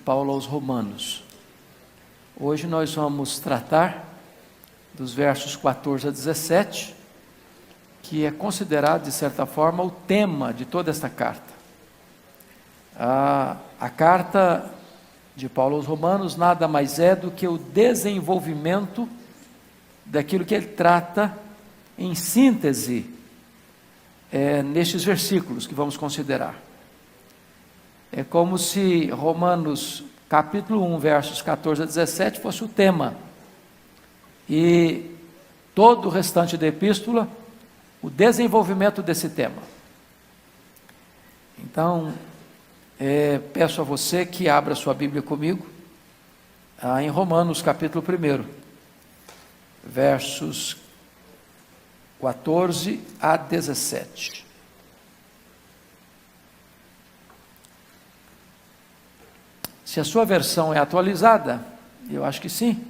Paulo aos Romanos. Hoje nós vamos tratar dos versos 14 a 17, que é considerado, de certa forma, o tema de toda esta carta. A carta de Paulo aos Romanos nada mais é do que o desenvolvimento daquilo que ele trata em síntese, nestes versículos que vamos considerar. É como se Romanos capítulo 1, versos 14 a 17 fosse o tema, e todo o restante da epístola, o desenvolvimento desse tema. Então, peço a você que abra sua Bíblia comigo, em Romanos capítulo 1, versos 14 a 17. Se a sua versão é atualizada, eu acho que sim,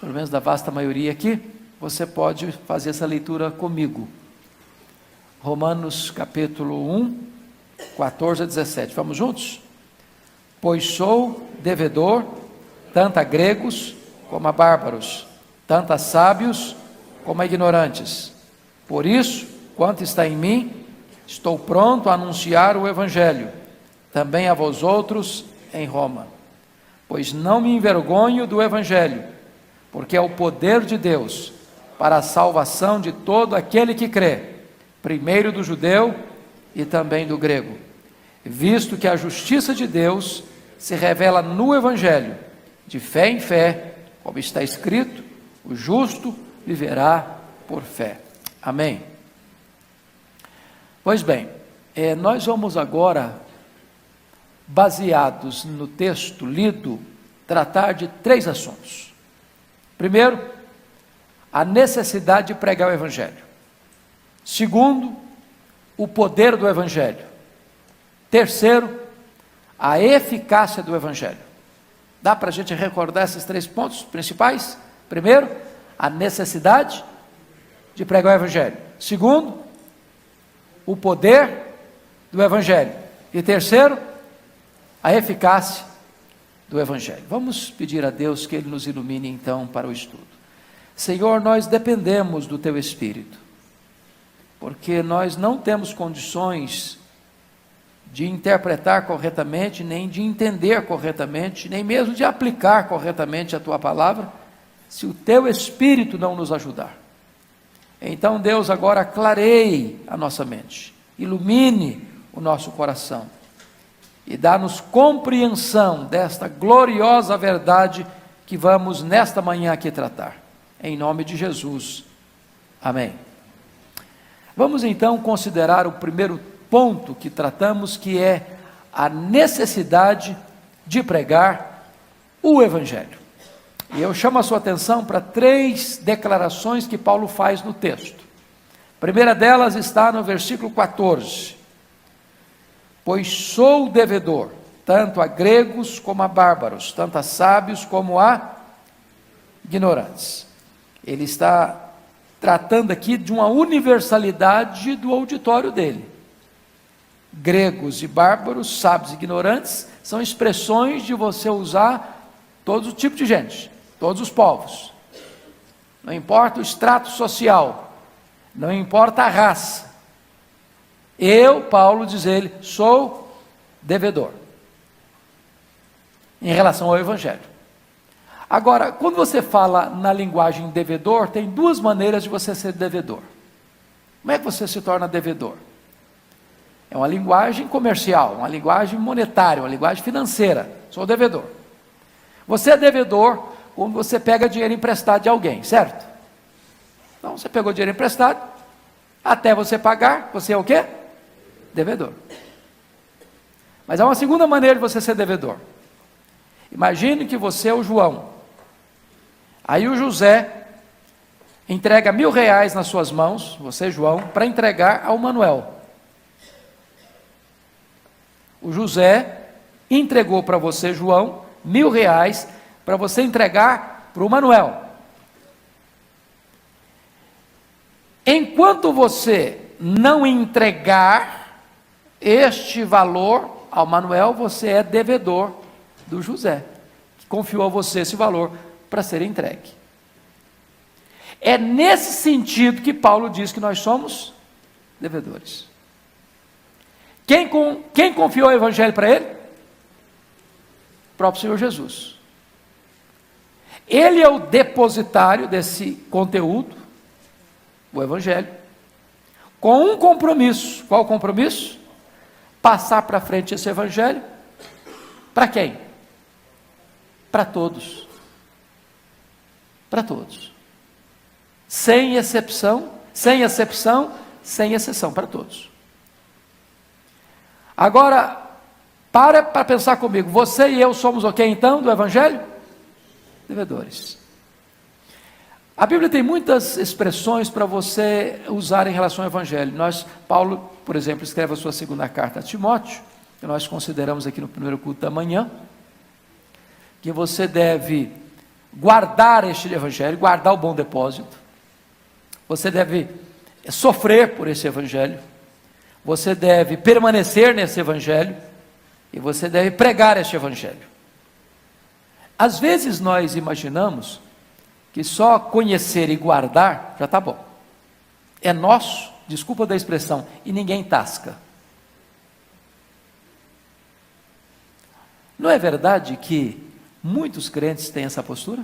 pelo menos da vasta maioria aqui, você pode fazer essa leitura comigo. Romanos capítulo 1, 14 a 17. Vamos juntos? Pois sou devedor, tanto a gregos como a bárbaros, tanto a sábios como a ignorantes. Por isso, quanto está em mim, estou pronto a anunciar o Evangelho, também a vós outros em Roma. Pois não me envergonho do Evangelho, porque é o poder de Deus para a salvação de todo aquele que crê, primeiro do judeu e também do grego, visto que a justiça de Deus se revela no Evangelho, de fé em fé, como está escrito, o justo viverá por fé. Amém. Pois bem, nós vamos agora, baseados no texto lido, tratar de 3 assuntos. Primeiro, a necessidade de pregar o Evangelho. Segundo, o poder do Evangelho. Terceiro, a eficácia do Evangelho. Dá para a gente recordar esses 3 pontos principais? Primeiro, a necessidade de pregar o Evangelho. Segundo, o poder do Evangelho. E terceiro, a eficácia do Evangelho. Vamos pedir a Deus que Ele nos ilumine então para o estudo. Senhor, nós dependemos do Teu Espírito, porque nós não temos condições de interpretar corretamente, nem de entender corretamente, nem mesmo de aplicar corretamente a Tua palavra, se o Teu Espírito não nos ajudar. Então, Deus, agora clareie a nossa mente, ilumine o nosso coração e dá-nos compreensão desta gloriosa verdade que vamos nesta manhã aqui tratar. Em nome de Jesus. Amém. Vamos então considerar o primeiro ponto que tratamos, que é a necessidade de pregar o Evangelho. E eu chamo a sua atenção para 3 declarações que Paulo faz no texto. A primeira delas está no versículo 14. Pois sou devedor, tanto a gregos como a bárbaros, tanto a sábios como a ignorantes. Ele está tratando aqui de uma universalidade do auditório dele. Gregos e bárbaros, sábios e ignorantes, são expressões de você usar todo tipo de gente, todos os povos. Não importa o extrato social, não importa a raça. Eu, Paulo, diz ele, sou devedor em relação ao Evangelho. Agora, quando você fala na linguagem devedor, tem 2 maneiras de você ser devedor. Como é que você se torna devedor? É uma linguagem comercial, uma linguagem monetária, uma linguagem financeira. Sou devedor. Você é devedor quando você pega dinheiro emprestado de alguém, certo? Então, você pegou dinheiro emprestado, até você pagar, você é o quê? Devedor. Mas há uma segunda maneira de você ser devedor. Imagine que você é o João. Aí o José entrega R$1.000 nas suas mãos, você, João, para entregar ao Manuel. O José entregou para você, João, R$1.000 para você entregar para o Manuel. Enquanto você não entregar este valor ao Manuel, você é devedor do José, que confiou a você esse valor para ser entregue. É nesse sentido que Paulo diz que nós somos devedores. Quem confiou o evangelho para ele? O próprio Senhor Jesus. Ele é o depositário desse conteúdo, o evangelho, com um compromisso. Qual o compromisso? Passar para frente esse evangelho. Para quem? Para todos. Para todos. Sem exceção, sem exceção, para todos. Agora, para pensar comigo, você e eu somos o que então do evangelho? Devedores. A Bíblia tem muitas expressões para você usar em relação ao evangelho. Paulo, por exemplo, escreve a sua segunda carta a Timóteo, que nós consideramos aqui no primeiro culto da manhã, que você deve guardar este evangelho, guardar o bom depósito. Você deve sofrer por esse evangelho, você deve permanecer nesse evangelho, e você deve pregar este evangelho. Às vezes nós imaginamos que só conhecer e guardar já está bom. É nosso, desculpa da expressão, e ninguém tasca. Não é verdade que muitos crentes têm essa postura?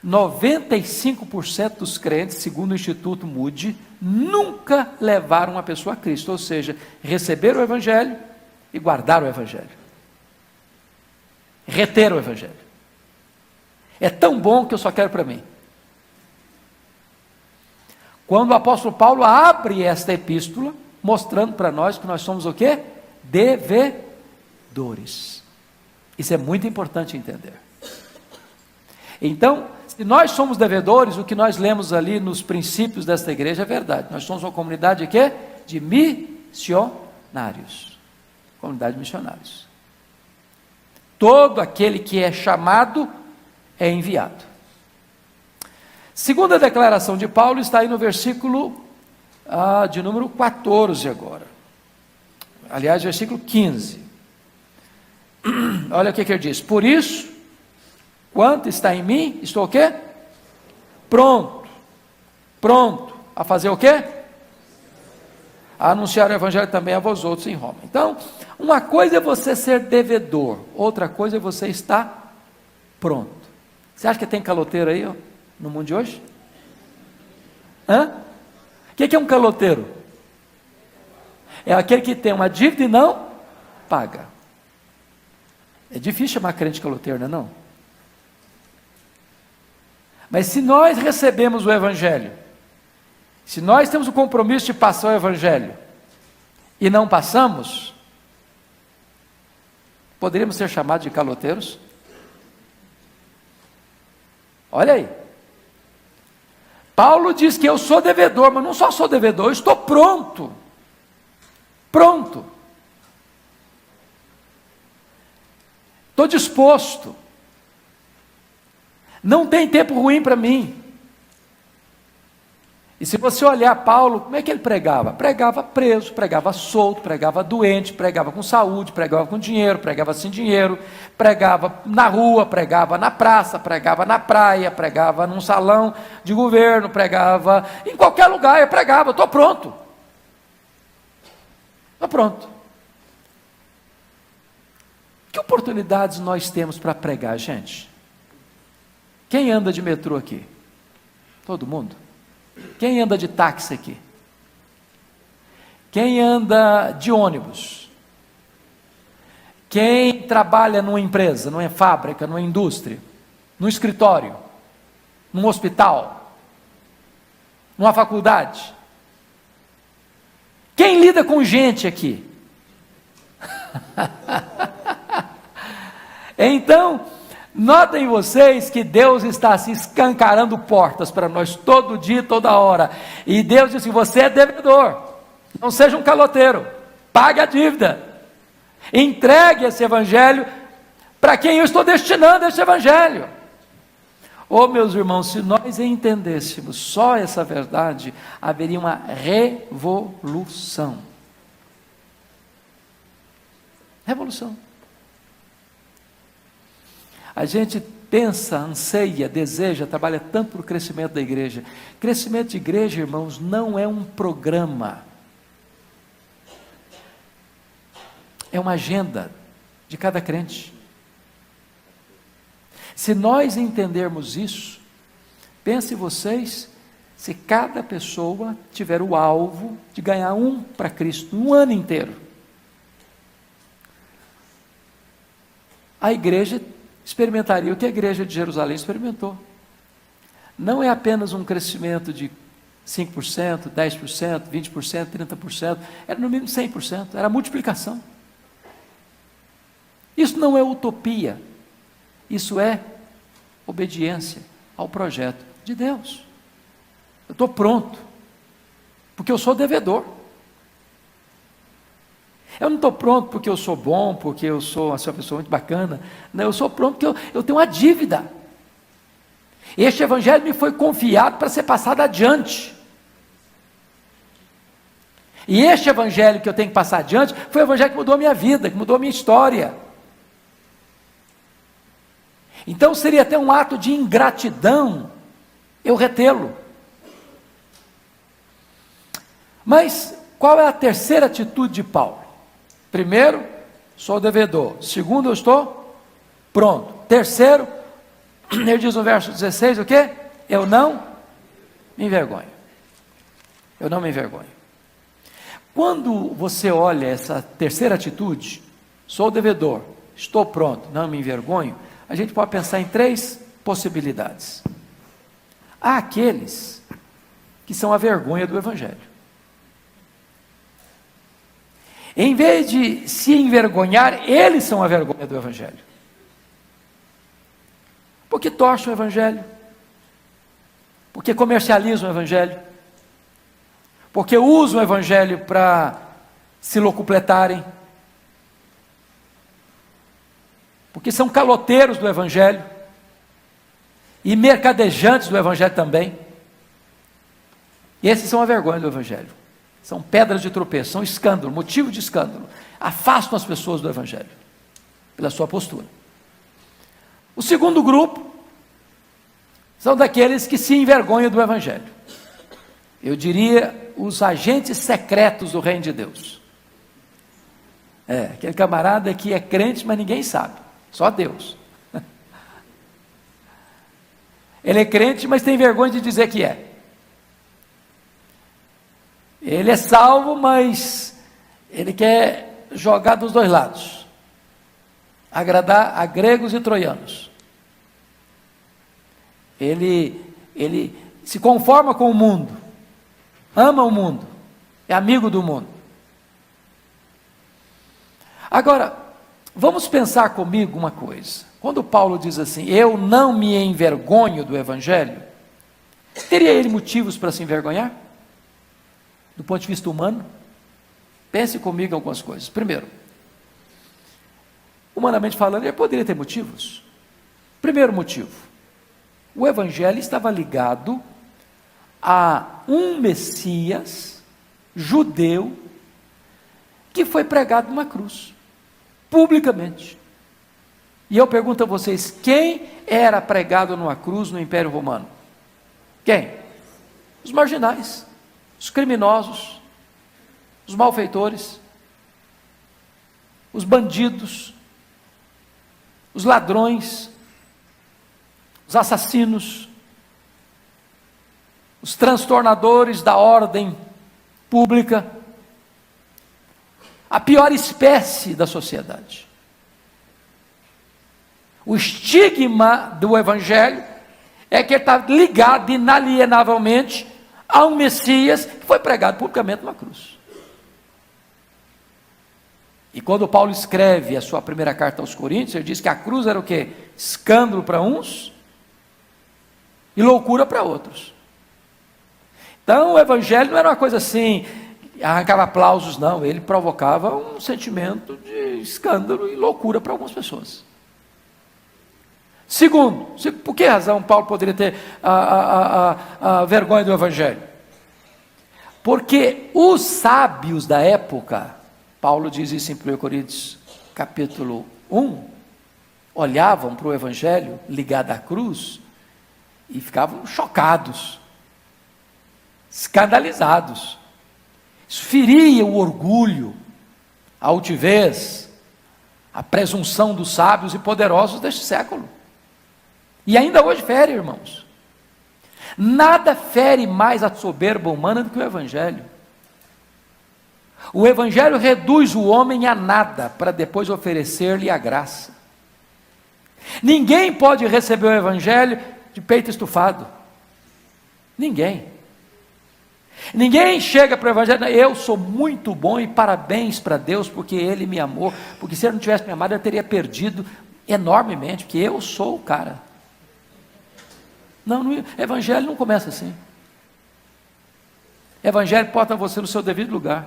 95% dos crentes, segundo o Instituto Moody, nunca levaram uma pessoa a Cristo, ou seja, receberam o evangelho e guardaram o evangelho. Reteram o evangelho. É tão bom que eu só quero para mim. Quando o apóstolo Paulo abre esta epístola, mostrando para nós que nós somos o quê? Devedores. Isso é muito importante entender. Então, se nós somos devedores, o que nós lemos ali nos princípios desta igreja é verdade. Nós somos uma comunidade de quê? De missionários. Comunidade de missionários. Todo aquele que é chamado é enviado. Segunda declaração de Paulo está aí no versículo de número 14 agora. Aliás, versículo 15. Olha o que ele diz. Por isso, quanto está em mim, estou o quê? Pronto a fazer o quê? A anunciar o evangelho também a vós outros em Roma. Então, uma coisa é você ser devedor, outra coisa é você estar pronto. Você acha que tem caloteiro aí, ó, no mundo de hoje? O que é um caloteiro? É aquele que tem uma dívida e não paga. É difícil chamar crente de caloteiro, não é não? Mas se nós recebemos o evangelho, se nós temos o compromisso de passar o evangelho e não passamos, poderíamos ser chamados de caloteiros? Olha aí. Paulo diz que eu sou devedor, mas não só sou devedor, eu estou pronto. Estou disposto. Não tem tempo ruim para mim. E se você olhar Paulo, como é que ele pregava? Pregava preso, pregava solto, pregava doente, pregava com saúde, pregava com dinheiro, pregava sem dinheiro, pregava na rua, pregava na praça, pregava na praia, pregava num salão de governo, pregava em qualquer lugar, eu pregava, estou pronto. Estou pronto. Que oportunidades nós temos para pregar, gente? Quem anda de metrô aqui? Todo mundo? Quem anda de táxi aqui? Quem anda de ônibus? Quem trabalha numa empresa, numa fábrica, numa indústria, num escritório, num hospital, numa faculdade? Quem lida com gente aqui? Então, notem vocês que Deus está assim escancarando portas para nós todo dia, toda hora. E Deus diz assim: você é devedor, não seja um caloteiro, pague a dívida, entregue esse evangelho para quem eu estou destinando esse evangelho. Oh, meus irmãos, se nós entendêssemos só essa verdade, haveria uma revolução. Revolução. A gente pensa, anseia, deseja, trabalha tanto para o crescimento da igreja. Crescimento de igreja, irmãos, não é um programa. É uma agenda de cada crente. Se nós entendermos isso, pense vocês, se cada pessoa tiver o alvo de ganhar um para Cristo, um ano inteiro. A igreja experimentaria o que a igreja de Jerusalém experimentou. Não é apenas um crescimento de 5%, 10%, 20%, 30%, era no mínimo 100%, era multiplicação. Isso não é utopia, isso é obediência ao projeto de Deus. Eu estou pronto, porque eu sou devedor. Eu não estou pronto porque eu sou bom, porque eu sou uma pessoa muito bacana. Não, eu sou pronto porque eu tenho uma dívida. Este evangelho me foi confiado para ser passado adiante. E este evangelho que eu tenho que passar adiante, foi o evangelho que mudou a minha vida, que mudou a minha história. Então seria até um ato de ingratidão eu retê-lo. Mas qual é a terceira atitude de Paulo? Primeiro, sou devedor. Segundo, eu estou pronto. Terceiro, ele diz no verso 16 o quê? Eu não me envergonho. Eu não me envergonho. Quando você olha essa terceira atitude, sou devedor, estou pronto, não me envergonho, a gente pode pensar em três possibilidades. Há aqueles que são a vergonha do evangelho. Em vez de se envergonhar, eles são a vergonha do evangelho. Porque torcem o evangelho, porque comercializam o evangelho, porque usam o evangelho para se locupletarem, porque são caloteiros do evangelho e mercadejantes do evangelho também. E esses são a vergonha do evangelho. São pedras de tropeço, são escândalo, motivo de escândalo. Afastam as pessoas do evangelho pela sua postura. O segundo grupo são daqueles que se envergonham do evangelho. Eu diria os agentes secretos do reino de Deus. Aquele camarada que é crente, mas ninguém sabe, só Deus. Ele é crente, mas tem vergonha de dizer que é. Ele é salvo, mas ele quer jogar dos dois lados, agradar a gregos e troianos. Ele se conforma com o mundo, ama o mundo, é amigo do mundo. Agora, vamos pensar comigo uma coisa. Quando Paulo diz assim, eu não me envergonho do evangelho, teria ele motivos para se envergonhar? Do ponto de vista humano? Pense comigo em algumas coisas. Primeiro, humanamente falando, ele poderia ter motivos. Primeiro motivo, o evangelho estava ligado a um Messias judeu que foi pregado numa cruz, publicamente. E eu pergunto a vocês, quem era pregado numa cruz no Império Romano? Quem? Os marginais, os criminosos, os malfeitores, os bandidos, os ladrões, os assassinos, os transtornadores da ordem pública, a pior espécie da sociedade. O estigma do evangelho é que ele está ligado inalienavelmente a um Messias que foi pregado publicamente numa cruz. E quando Paulo escreve a sua primeira carta aos Coríntios, ele diz que a cruz era o quê? Escândalo para uns e loucura para outros. Então o evangelho não era uma coisa assim, arrancava aplausos, não, ele provocava um sentimento de escândalo e loucura para algumas pessoas. Segundo, por que razão Paulo poderia ter a vergonha do evangelho? Porque os sábios da época, Paulo diz isso em 1 Coríntios capítulo 1, olhavam para o evangelho ligado à cruz e ficavam chocados, escandalizados. Isso feria o orgulho, a altivez, a presunção dos sábios e poderosos deste século. E ainda hoje fere, irmãos. Nada fere mais a soberba humana do que o evangelho. O evangelho reduz o homem a nada para depois oferecer-lhe a graça. Ninguém pode receber o evangelho de peito estufado. Ninguém. Ninguém chega para o evangelho, eu sou muito bom e parabéns para Deus porque Ele me amou, porque se Ele não tivesse me amado eu teria perdido enormemente, porque eu sou o cara. Não, o evangelho não começa assim. O evangelho bota você no seu devido lugar.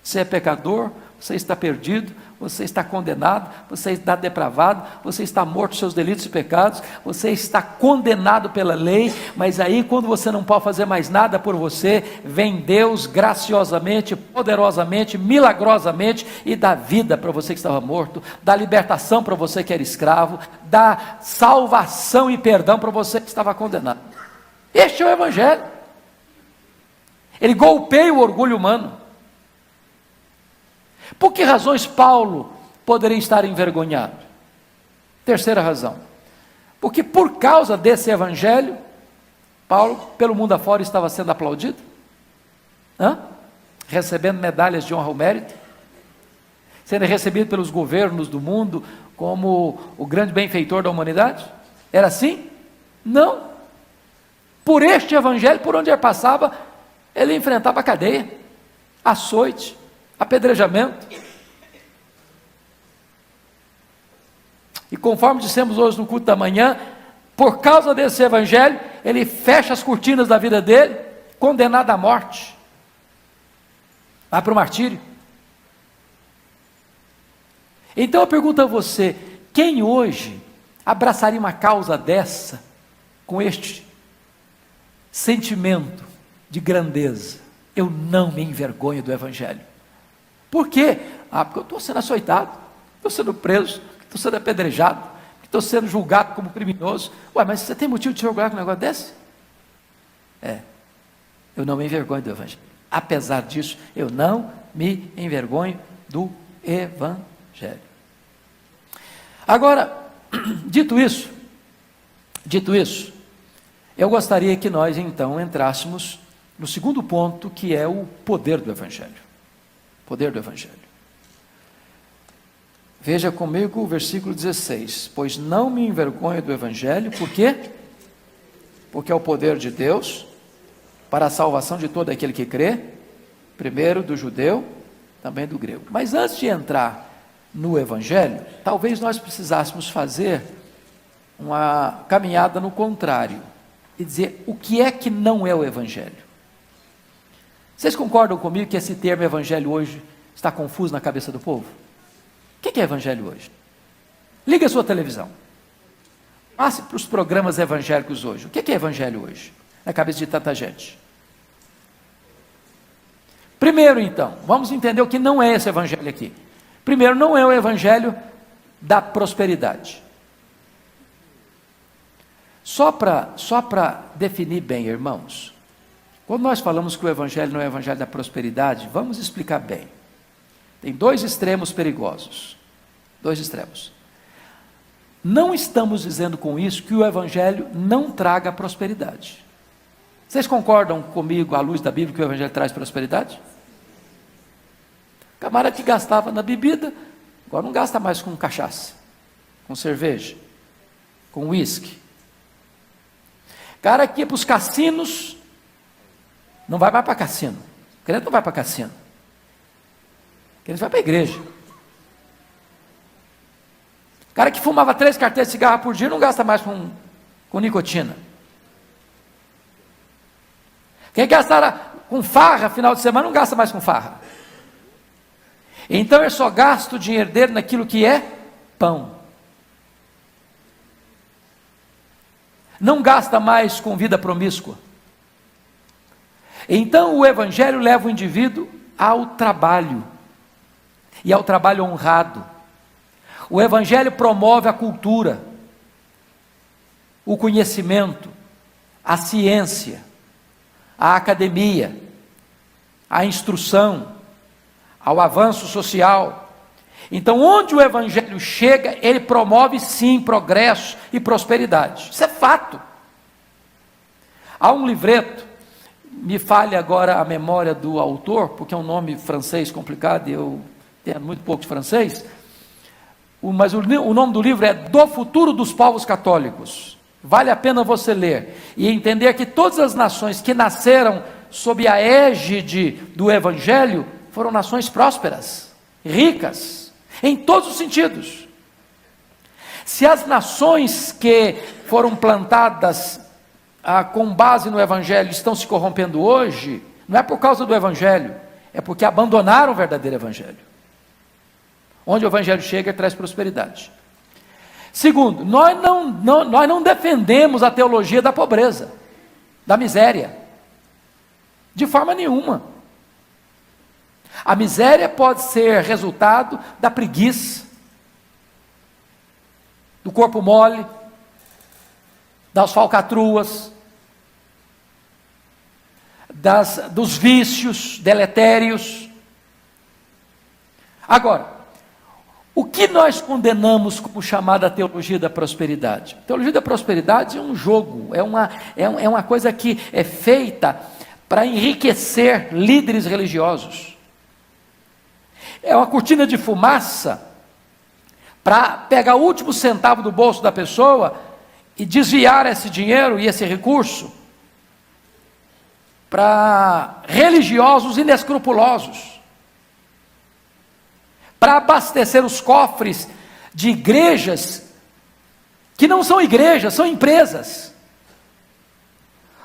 Você é pecador, você está perdido, você está condenado, você está depravado, você está morto dos seus delitos e pecados, você está condenado pela lei, mas aí quando você não pode fazer mais nada por você, vem Deus graciosamente, poderosamente, milagrosamente e dá vida para você que estava morto, dá libertação para você que era escravo, dá salvação e perdão para você que estava condenado. Este é o evangelho. Ele golpeia o orgulho humano. Por que razões Paulo poderia estar envergonhado? Terceira razão, porque por causa desse evangelho, Paulo, pelo mundo afora, estava sendo aplaudido, recebendo medalhas de honra ao mérito, sendo recebido pelos governos do mundo como o grande benfeitor da humanidade. Era assim? Não. Por este evangelho, por onde ele passava, ele enfrentava a cadeia, açoite, apedrejamento. E conforme dissemos hoje no culto da manhã, por causa desse evangelho, ele fecha as cortinas da vida dele, condenado à morte, vai para o martírio. Então eu pergunto a você, quem hoje abraçaria uma causa dessa, com este sentimento de grandeza? Eu não me envergonho do evangelho. Por quê? Porque eu estou sendo açoitado, estou sendo preso, estou sendo apedrejado, estou sendo julgado como criminoso. Ué, mas você tem motivo de se orgulhar com um negócio desse? Eu não me envergonho do evangelho. Apesar disso, eu não me envergonho do evangelho. Agora, dito isso, eu gostaria que nós então entrássemos no segundo ponto, que é o poder do evangelho. Poder do evangelho. Veja comigo o versículo 16. Pois não me envergonho do evangelho, por quê? Porque é o poder de Deus para a salvação de todo aquele que crê, primeiro do judeu, também do grego. Mas antes de entrar no evangelho, talvez nós precisássemos fazer uma caminhada no contrário e dizer o que é que não é o evangelho. Vocês concordam comigo que esse termo evangelho hoje está confuso na cabeça do povo? O que é evangelho hoje? Liga a sua televisão. Passe para os programas evangélicos hoje. O que é evangelho hoje? Na cabeça de tanta gente. Primeiro então, vamos entender o que não é esse evangelho aqui. Primeiro, não é o evangelho da prosperidade. Só para definir bem, irmãos, quando nós falamos que o evangelho não é o evangelho da prosperidade, vamos explicar bem. Tem dois extremos perigosos. Dois extremos. Não estamos dizendo com isso que o evangelho não traga prosperidade. Vocês concordam comigo, à luz da Bíblia, que o evangelho traz prosperidade? O camarada que gastava na bebida, agora não gasta mais com cachaça, com cerveja, com uísque. Cara que ia para os cassinos, não vai mais para cassino. O crente não vai para cassino. O crente vai para a igreja. O cara que fumava 3 carteiras de cigarro por dia não gasta mais com nicotina. Quem gastara com farra final de semana não gasta mais com farra. Então eu só gasto o dinheiro dele naquilo que é pão. Não gasta mais com vida promíscua. Então o evangelho leva o indivíduo ao trabalho, e ao trabalho honrado. O Evangelho promove a cultura, o conhecimento, a ciência, a academia, a instrução, ao avanço social. Então, onde o Evangelho chega, ele promove sim progresso e prosperidade. Isso é fato. Há um livreto, me falha agora a memória do autor, porque é um nome francês complicado e eu entendo muito pouco de francês, mas o nome do livro é Do Futuro dos Povos Católicos. Vale a pena você ler e entender que todas as nações que nasceram sob a égide do Evangelho foram nações prósperas, ricas, em todos os sentidos. Se as nações que foram plantadas com base no Evangelho estão se corrompendo hoje, não é por causa do Evangelho, é porque abandonaram o verdadeiro Evangelho. Onde o Evangelho chega, traz prosperidade. Segundo, nós não defendemos a teologia da pobreza, da miséria, de forma nenhuma. A miséria pode ser resultado da preguiça, do corpo mole, das falcatruas, dos vícios deletérios. Agora, o que nós condenamos como chamada teologia da prosperidade? A teologia da prosperidade é um jogo, é uma coisa que é feita para enriquecer líderes religiosos. É uma cortina de fumaça para pegar o último centavo do bolso da pessoa e desviar esse dinheiro e esse recurso para religiosos inescrupulosos, para abastecer os cofres de igrejas que não são igrejas, são empresas,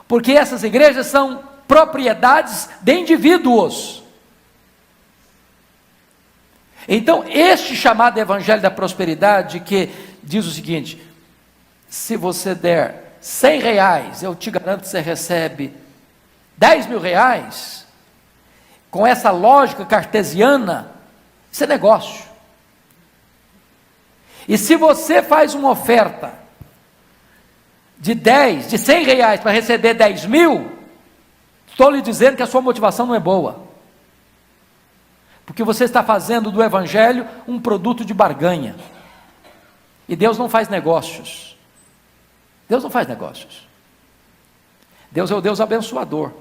porque essas igrejas são propriedades de indivíduos. Então, este chamado Evangelho da Prosperidade, que diz o seguinte: se você der R$100, eu te garanto que você recebe R$10.000, com essa lógica cartesiana, isso é negócio. E se você faz uma oferta de R$100 para receber 10.000, estou lhe dizendo que a sua motivação não é boa. Porque você está fazendo do Evangelho um produto de barganha. E Deus não faz negócios. Deus não faz negócios. Deus é o Deus abençoador.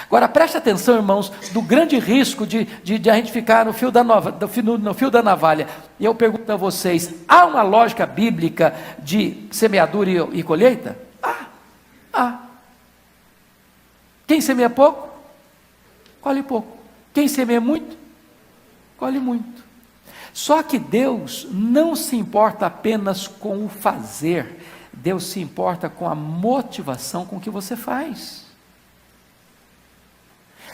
Agora preste atenção, irmãos, do grande risco de a gente ficar no fio da navalha. E eu pergunto a vocês: há uma lógica bíblica de semeadura e colheita? Há. Quem semeia pouco, colhe pouco. Quem semeia muito, colhe muito. Só que Deus não se importa apenas com o fazer, Deus se importa com a motivação com que você faz.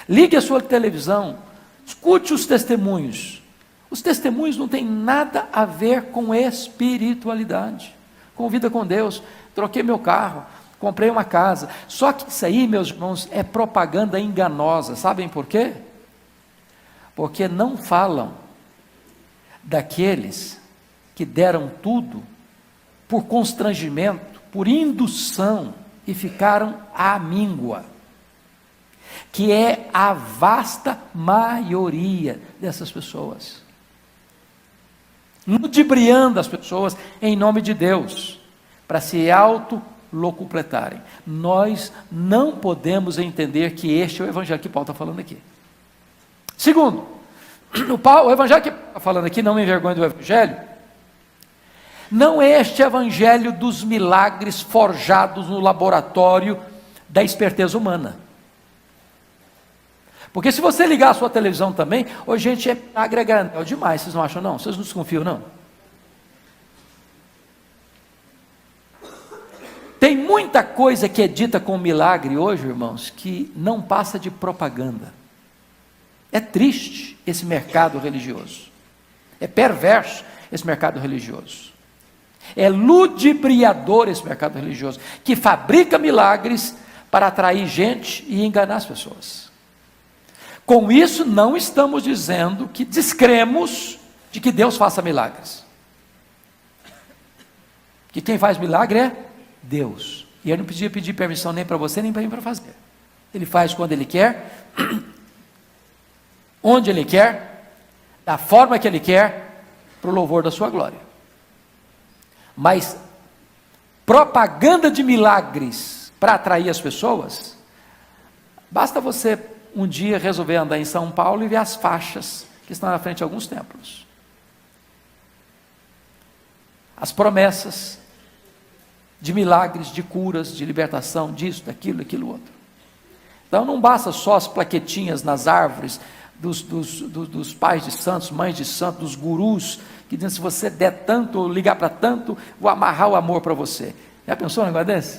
Ligue a sua televisão, escute os testemunhos. Os testemunhos não têm nada a ver com espiritualidade, com vida com Deus. Troquei meu carro, comprei uma casa. Só que isso aí, meus irmãos, é propaganda enganosa. Sabem por quê? Porque não falam daqueles que deram tudo por constrangimento, por indução, e ficaram à míngua, que é a vasta maioria dessas pessoas, ludibriando as pessoas em nome de Deus, para se autolocupletarem. Nós não podemos entender que este é o Evangelho que Paulo está falando aqui. Segundo, o Evangelho que Paulo está falando aqui, não me envergonhe do Evangelho, não é este Evangelho dos milagres forjados no laboratório da esperteza humana. Porque se você ligar a sua televisão também, hoje a gente é agregar demais, vocês não acham não? Vocês não desconfiam não? Tem muita coisa que é dita com milagre hoje, irmãos, que não passa de propaganda. É triste esse mercado religioso. É perverso esse mercado religioso. É ludibriador esse mercado religioso, que fabrica milagres para atrair gente e enganar as pessoas. Com isso, não estamos dizendo que descremos de que Deus faça milagres. Que quem faz milagre é Deus. E Ele não podia pedir permissão nem para você, nem para mim para fazer. Ele faz quando Ele quer, onde Ele quer, da forma que Ele quer, para o louvor da sua glória. Mas propaganda de milagres para atrair as pessoas, basta você um dia resolver andar em São Paulo e ver as faixas que estão na frente de alguns templos. As promessas de milagres, de curas, de libertação, disso, daquilo, daquilo outro. Então não basta só as plaquetinhas nas árvores dos pais de santos, mães de santos, dos gurus, que dizem: se você der tanto, ou ligar para tanto, vou amarrar o amor para você. Já pensou um negócio desse?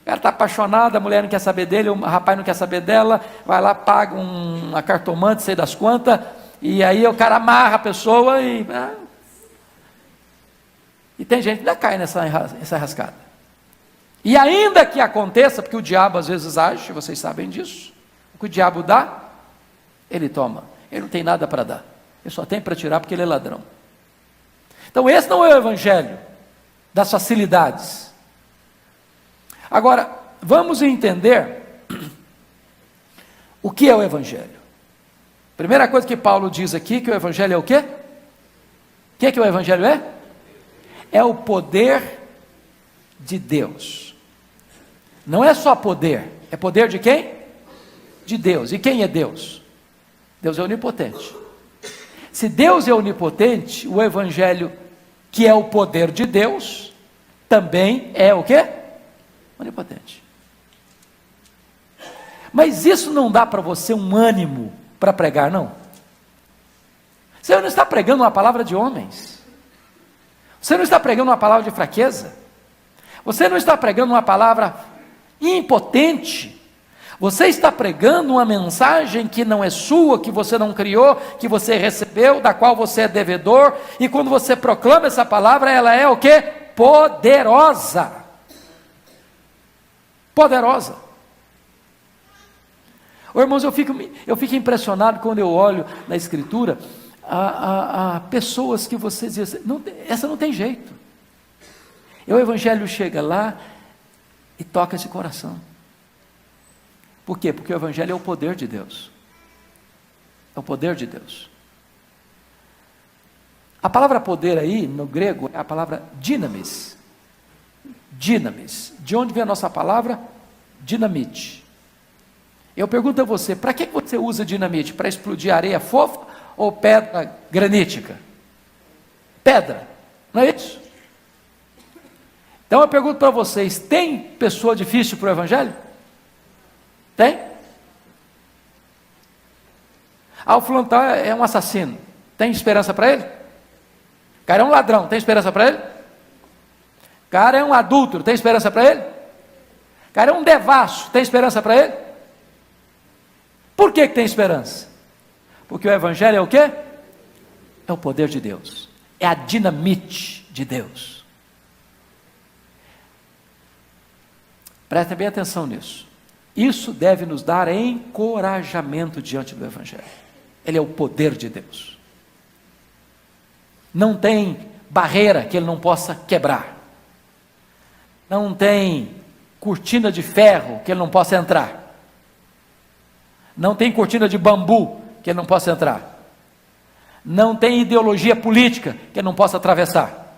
O cara está apaixonado, a mulher não quer saber dele, o rapaz não quer saber dela, vai lá, paga uma cartomante, sei das quantas, e aí o cara amarra a pessoa e tem gente que ainda cai nessa enrascada. E ainda que aconteça, porque o diabo às vezes age, vocês sabem disso, o que o diabo dá, ele toma, ele não tem nada para dar, ele só tem para tirar porque ele é ladrão. Então esse não é o evangelho das facilidades. Agora, vamos entender o que é o evangelho. Primeira coisa que Paulo diz aqui, que o evangelho é o quê? O que o evangelho é? É o poder de Deus. Não é só poder, é poder de quem? De Deus. E quem é Deus? Deus é onipotente. Se Deus é onipotente, o evangelho, que é o poder de Deus, também é o quê? Onipotente. Mas isso não dá para você um ânimo para pregar, não? Você não está pregando uma palavra de homens. Você não está pregando uma palavra de fraqueza. Você não está pregando uma palavra impotente. Você está pregando uma mensagem que não é sua, que você não criou, que você recebeu, da qual você é devedor, e quando você proclama essa palavra, ela é o quê? Poderosa. Poderosa. Irmãos, eu fico impressionado quando eu olho na Escritura a pessoas que você diz assim, essa não tem jeito. E o Evangelho chega lá e toca esse coração. Por quê? Porque o Evangelho é o poder de Deus. É o poder de Deus. A palavra poder aí, no grego, é a palavra dinamis. Dinamis. De onde vem a nossa palavra? Dinamite. Eu pergunto a você, para que você usa dinamite? Para explodir areia fofa ou pedra granítica? Pedra, não é isso? Então eu pergunto para vocês, tem pessoa difícil para o Evangelho? Tem? O fulano é um assassino, tem esperança para ele? O cara é um ladrão, tem esperança para ele? O cara é um adúltero, tem esperança para ele? O cara é um devasso, tem esperança para ele? Por que tem esperança? Porque o Evangelho é o quê? É o poder de Deus, é a dinamite de Deus. Prestem bem atenção nisso. Isso deve nos dar encorajamento diante do Evangelho. Ele é o poder de Deus. Não tem barreira que ele não possa quebrar. Não tem cortina de ferro que ele não possa entrar. Não tem cortina de bambu que ele não possa entrar. Não tem ideologia política que ele não possa atravessar.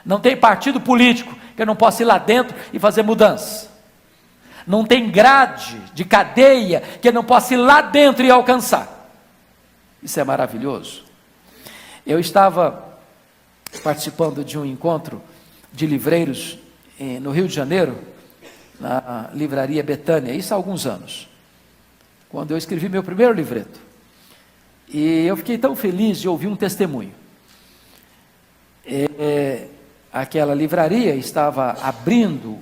Não tem partido político que ele não possa ir lá dentro e fazer mudança. Não tem grade de cadeia que ele não possa ir lá dentro e alcançar. Isso é maravilhoso. Eu estava participando de um encontro de livreiros no Rio de Janeiro, na livraria Betânia, isso há alguns anos, quando eu escrevi meu primeiro livreto. E eu fiquei tão feliz de ouvir um testemunho. Aquela livraria estava abrindo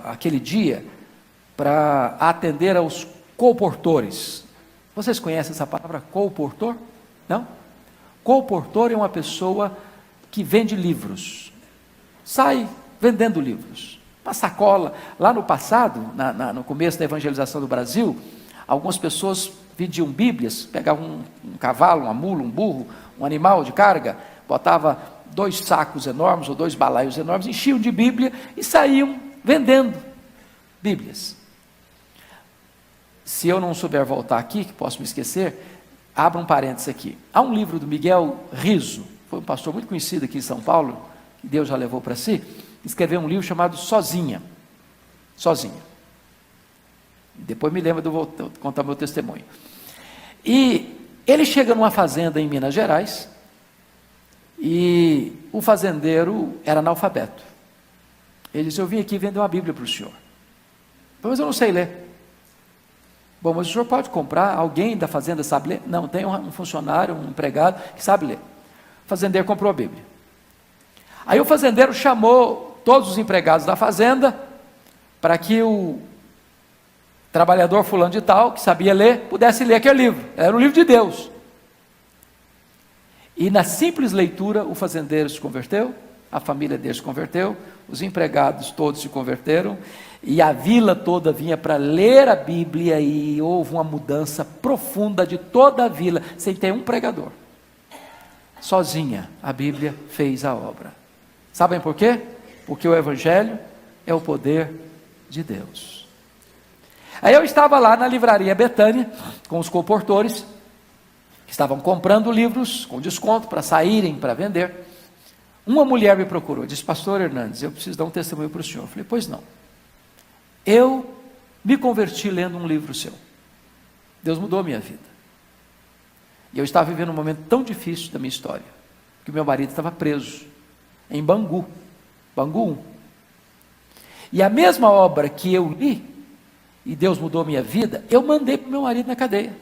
aquele dia para atender aos colportores. Vocês conhecem essa palavra, colportor? Não? Colportor é uma pessoa que vende livros, sai vendendo livros, uma sacola. Lá no passado, no começo da evangelização do Brasil, algumas pessoas vendiam bíblias, pegavam um cavalo, uma mula, um burro, um animal de carga, botava 2 sacos enormes ou 2 balaios enormes, enchiam de Bíblia e saíam vendendo Bíblias. Se eu não souber voltar aqui, que posso me esquecer, abra um parênteses aqui. Há um livro do Miguel Riso, foi um pastor muito conhecido aqui em São Paulo, que Deus já levou para si, escreveu um livro chamado Sozinha. Sozinha. Depois me lembra de eu contar meu testemunho. E ele chega numa fazenda em Minas Gerais, e o fazendeiro era analfabeto. Ele disse: eu vim aqui vender uma Bíblia para o senhor. Mas eu não sei ler. Bom, mas o senhor pode comprar, alguém da fazenda sabe ler? Não, tem um funcionário, um empregado que sabe ler. O fazendeiro comprou a Bíblia. Aí o fazendeiro chamou todos os empregados da fazenda para que o trabalhador fulano de tal, que sabia ler, pudesse ler aquele livro. Era um livro de Deus. E na simples leitura o fazendeiro se converteu, a família dele se converteu, os empregados todos se converteram, e a vila toda vinha para ler a Bíblia, e houve uma mudança profunda de toda a vila, sem ter um pregador. Sozinha a Bíblia fez a obra. Sabem por quê? Porque o Evangelho é o poder de Deus. Aí eu estava lá na livraria Betânia, com os comportores, que estavam comprando livros com desconto para saírem para vender. Uma mulher me procurou, disse: pastor Hernandes, eu preciso dar um testemunho para o senhor. Eu falei: pois não. Eu me converti lendo um livro seu. Deus mudou a minha vida. E eu estava vivendo um momento tão difícil da minha história, que o meu marido estava preso, em Bangu 1. E a mesma obra que eu li, e Deus mudou a minha vida, eu mandei para o meu marido na cadeia.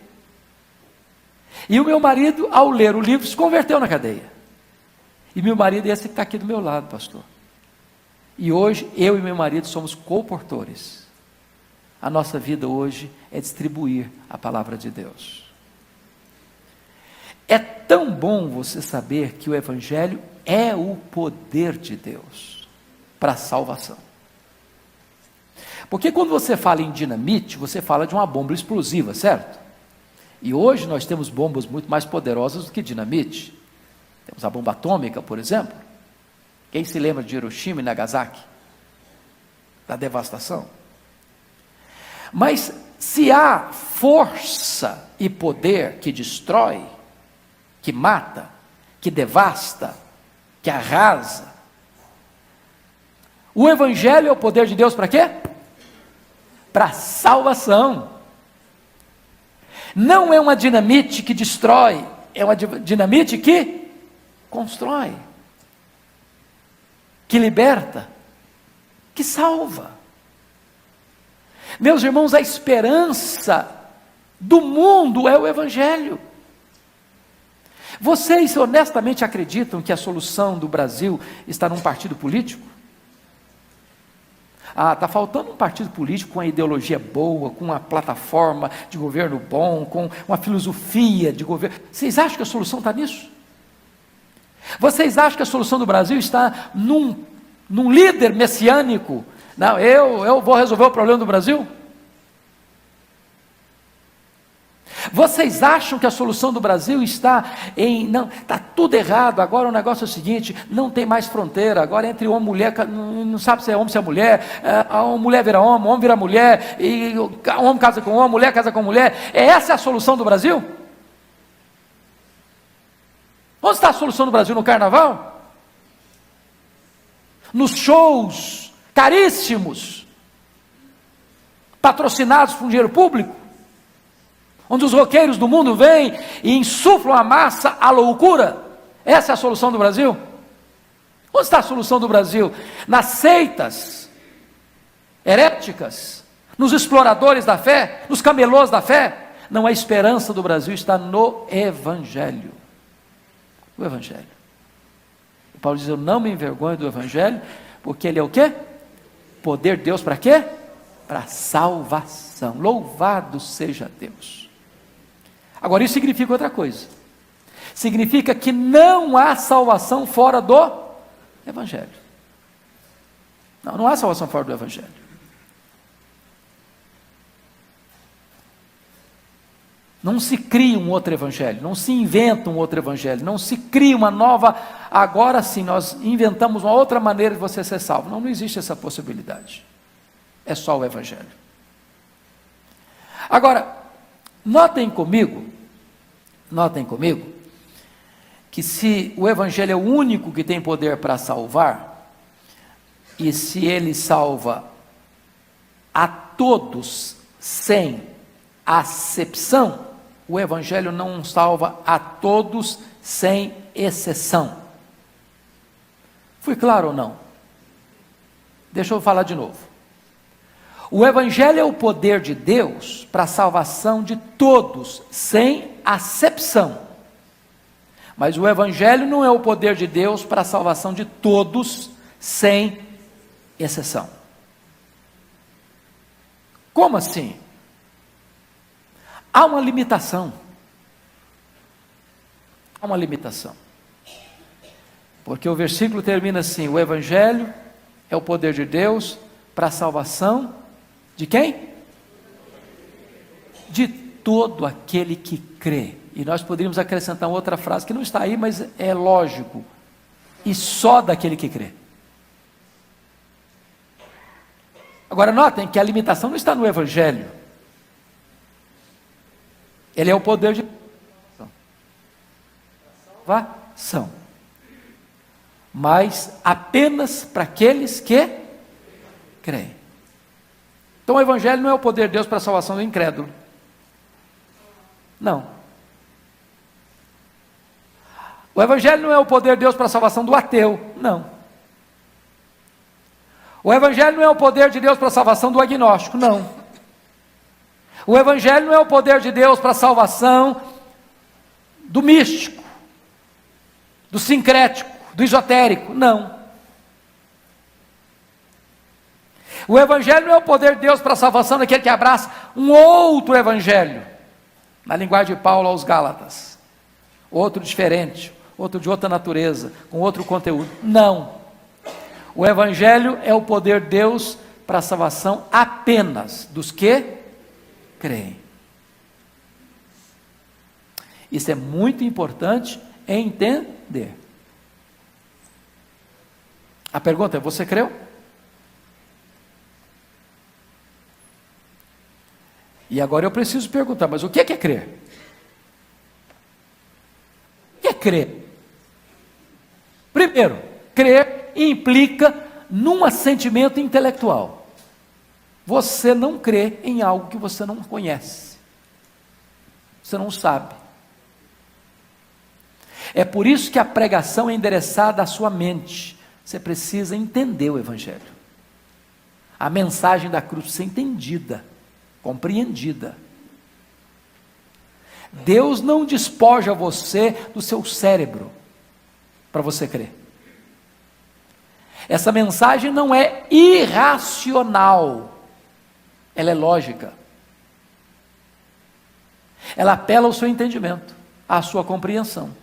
E o meu marido, ao ler o livro, se converteu na cadeia. E meu marido é esse que está aqui do meu lado, pastor. E hoje, eu e meu marido somos comportores. A nossa vida hoje é distribuir a palavra de Deus. É tão bom você saber que o Evangelho é o poder de Deus para a salvação. Porque quando você fala em dinamite, você fala de uma bomba explosiva, certo? E hoje nós temos bombas muito mais poderosas do que dinamite. Temos a bomba atômica, por exemplo. Quem se lembra de Hiroshima e Nagasaki? Da devastação. Mas se há força e poder que destrói, que mata, que devasta, que arrasa, o Evangelho é o poder de Deus para quê? Para salvação. Não é uma dinamite que destrói, é uma dinamite que constrói, que liberta, que salva. Meus irmãos, a esperança do mundo é o Evangelho. Vocês honestamente acreditam que a solução do Brasil está num partido político? Está faltando um partido político com uma ideologia boa, com uma plataforma de governo bom, com uma filosofia de governo. Vocês acham que a solução está nisso? Vocês acham que a solução do Brasil está num líder messiânico? Não, eu vou resolver o problema do Brasil? Vocês acham que a solução do Brasil está não, está tudo errado, agora o negócio é o seguinte, não tem mais fronteira, agora entre homem e mulher, não sabe se é homem, se é mulher, a mulher vira homem vira mulher, e o homem casa com homem, mulher casa com mulher, essa é a solução do Brasil? Onde está a solução do Brasil? No carnaval? Nos shows caríssimos, patrocinados com dinheiro público? Onde os roqueiros do mundo vêm e insuflam a massa à loucura? Essa é a solução do Brasil? Onde está a solução do Brasil? Nas seitas heréticas, nos exploradores da fé, nos camelôs da fé? Não, a esperança do Brasil está no Evangelho. O Evangelho. E Paulo diz: eu não me envergonho do Evangelho, porque ele é o quê? Poder de Deus para quê? Para salvação. Louvado seja Deus. Agora, isso significa outra coisa. Significa que não há salvação fora do Evangelho. Não há salvação fora do Evangelho. Não se cria um outro evangelho, não se inventa um outro evangelho, não se cria uma nova, agora sim, nós inventamos uma outra maneira de você ser salvo. Não, não existe essa possibilidade. É só o evangelho. Agora, notem comigo, que se o evangelho é o único que tem poder para salvar, e se ele salva a todos sem acepção, o evangelho não salva a todos sem exceção. Fui claro ou não? Deixa eu falar de novo. O evangelho é o poder de Deus para a salvação de todos sem acepção. Mas o evangelho não é o poder de Deus para a salvação de todos sem exceção. Como assim? Há uma limitação. Há uma limitação. Porque o versículo termina assim: o evangelho é o poder de Deus para a salvação de quem? De todo aquele que crê. E nós poderíamos acrescentar outra frase que não está aí, mas é lógico. E só daquele que crê. Agora notem que a limitação não está no evangelho. Ele é o poder de salvação. Mas apenas para aqueles que creem. Então o evangelho não é o poder de Deus para a salvação do incrédulo. Não. O evangelho não é o poder de Deus para a salvação do ateu. Não. O evangelho não é o poder de Deus para a salvação do agnóstico. Não. O evangelho não é o poder de Deus para a salvação do místico, do sincrético, do esotérico. Não. O evangelho não é o poder de Deus para a salvação daquele que abraça um outro evangelho, na linguagem de Paulo aos Gálatas, outro diferente, outro de outra natureza, com outro conteúdo. Não. O evangelho é o poder de Deus para a salvação apenas dos que creem. Isso é muito importante entender. A pergunta é: você creu? E agora eu preciso perguntar: mas o que é crer? O que é crer? Primeiro, crer implica num assentimento intelectual. Você não crê em algo que você não conhece. Você não sabe. É por isso que a pregação é endereçada à sua mente. Você precisa entender o evangelho. A mensagem da cruz precisa ser entendida, compreendida. Deus não despoja você do seu cérebro para você crer. Essa mensagem não é irracional. Ela é lógica. Ela apela ao seu entendimento, à sua compreensão.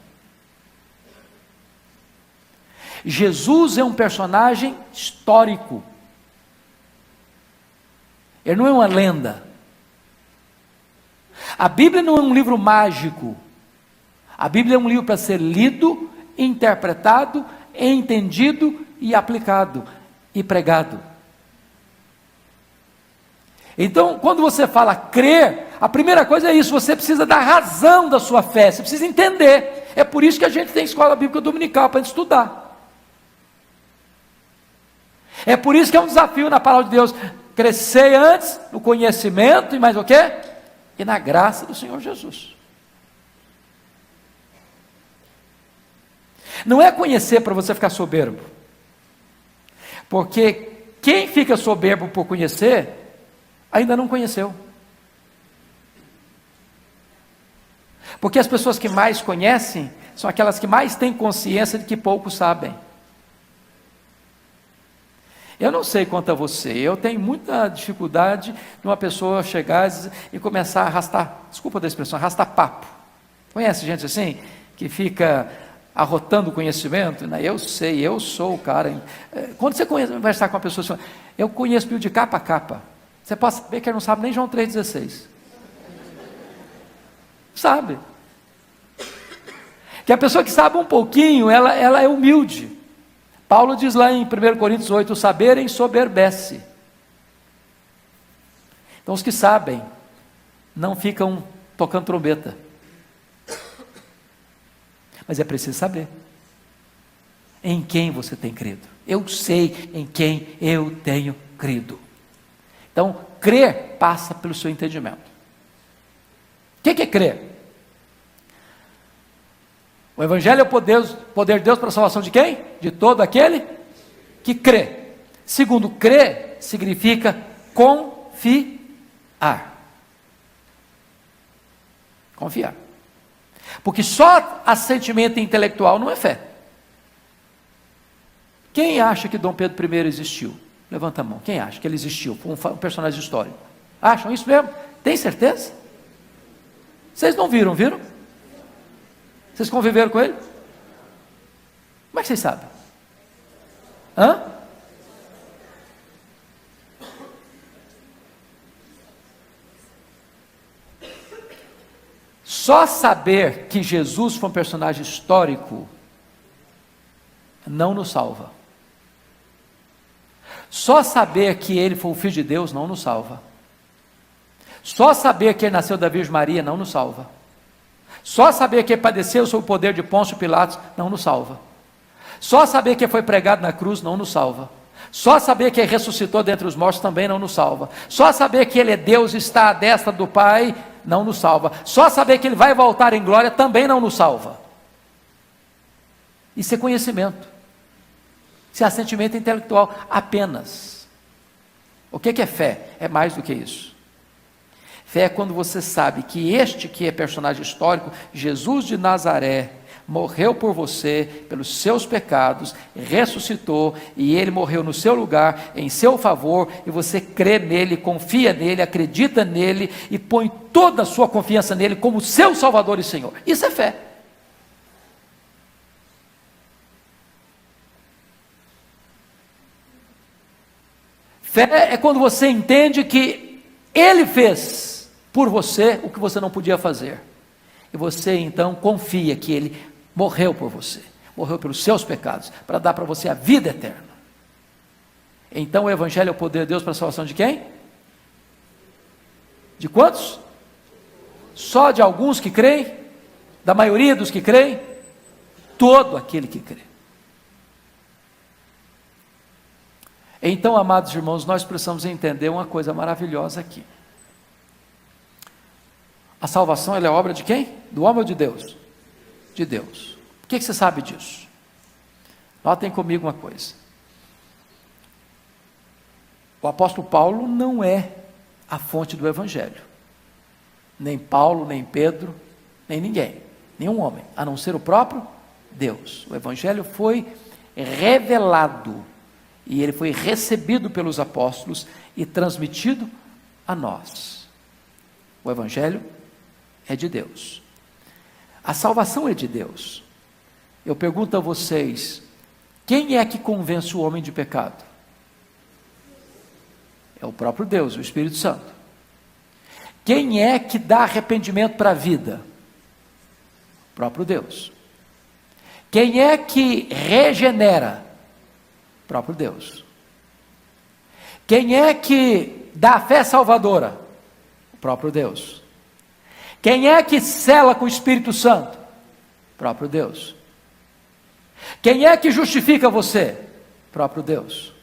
Jesus é um personagem histórico. Ele não é uma lenda. A Bíblia não é um livro mágico. A Bíblia é um livro para ser lido, interpretado, entendido e aplicado e pregado. Então, quando você fala crer, a primeira coisa é isso: você precisa da razão da sua fé, você precisa entender. É por isso que a gente tem escola bíblica dominical, para estudar. É por isso que é um desafio na palavra de Deus: crescer antes no conhecimento e mais o quê? E na graça do Senhor Jesus. Não é conhecer para você ficar soberbo, porque quem fica soberbo por conhecer ainda não conheceu. Porque as pessoas que mais conhecem são aquelas que mais têm consciência de que pouco sabem. Eu não sei quanto a você, eu tenho muita dificuldade de uma pessoa chegar e começar a arrastar, desculpa da expressão, arrastar papo. Conhece gente assim, que fica arrotando conhecimento? Eu sei, eu sou o cara. Quando você conversar com uma pessoa assim, eu conheço Bíblia de capa a capa, você pode saber que ele não sabe nem João 3,16. sabe. Que a pessoa que sabe um pouquinho, ela é humilde. Paulo diz lá em 1 Coríntios 8, o saber ensoberbece. Então os que sabem, não ficam tocando trombeta. Mas é preciso saber em quem você tem crido. Eu sei em quem eu tenho crido. Então, crer passa pelo seu entendimento. O que é crer? O Evangelho é o poder de Deus para a salvação de quem? De todo aquele que crê. Segundo, crer significa confiar. Confiar. Porque só assentimento intelectual não é fé. Quem acha que Dom Pedro I existiu? Levanta a mão. Quem acha que ele existiu? Foi um personagem histórico. Acham isso mesmo? Tem certeza? Vocês não viram? Vocês conviveram com ele? Como é que vocês sabem? Hã? Só saber que Jesus foi um personagem histórico não nos salva. Só saber que ele foi o Filho de Deus não nos salva. Só saber que ele nasceu da Virgem Maria não nos salva. Só saber que ele padeceu sob o poder de Pôncio Pilatos não nos salva. Só saber que ele foi pregado na cruz não nos salva. Só saber que ele ressuscitou dentre os mortos também não nos salva. Só saber que ele é Deus e está à destra do Pai não nos salva. Só saber que ele vai voltar em glória também não nos salva. Isso é conhecimento. Isso é assentimento intelectual apenas. O que é fé? É mais do que isso. Fé é quando você sabe que este que é personagem histórico, Jesus de Nazaré, morreu por você, pelos seus pecados, ressuscitou, e ele morreu no seu lugar, em seu favor, e você crê nele, confia nele, acredita nele, e põe toda a sua confiança nele como seu Salvador e Senhor. Isso é fé. Fé é quando você entende que ele fez por você o que você não podia fazer, e você então confia que ele morreu por você, morreu pelos seus pecados, para dar para você a vida eterna. Então o Evangelho é o poder de Deus para a salvação de quem? De quantos? Só de alguns que creem? Da maioria dos que creem? Todo aquele que crê. Então, amados irmãos, nós precisamos entender uma coisa maravilhosa aqui. A salvação, ela é obra de quem? Do homem ou de Deus? De Deus. Por que você sabe disso? Notem comigo uma coisa. O apóstolo Paulo não é a fonte do Evangelho. Nem Paulo, nem Pedro, nem ninguém. Nenhum homem, a não ser o próprio Deus. O Evangelho foi revelado e ele foi recebido pelos apóstolos e transmitido a nós. O Evangelho é de Deus. A salvação é de Deus. Eu pergunto a vocês, quem é que convence o homem de pecado? É o próprio Deus, o Espírito Santo. Quem é que dá arrependimento para a vida? O próprio Deus. Quem é que regenera? O próprio Deus. Quem é que dá a fé salvadora? O próprio Deus. Quem é que sela com o Espírito Santo? O próprio Deus. Quem é que justifica você? O próprio Deus.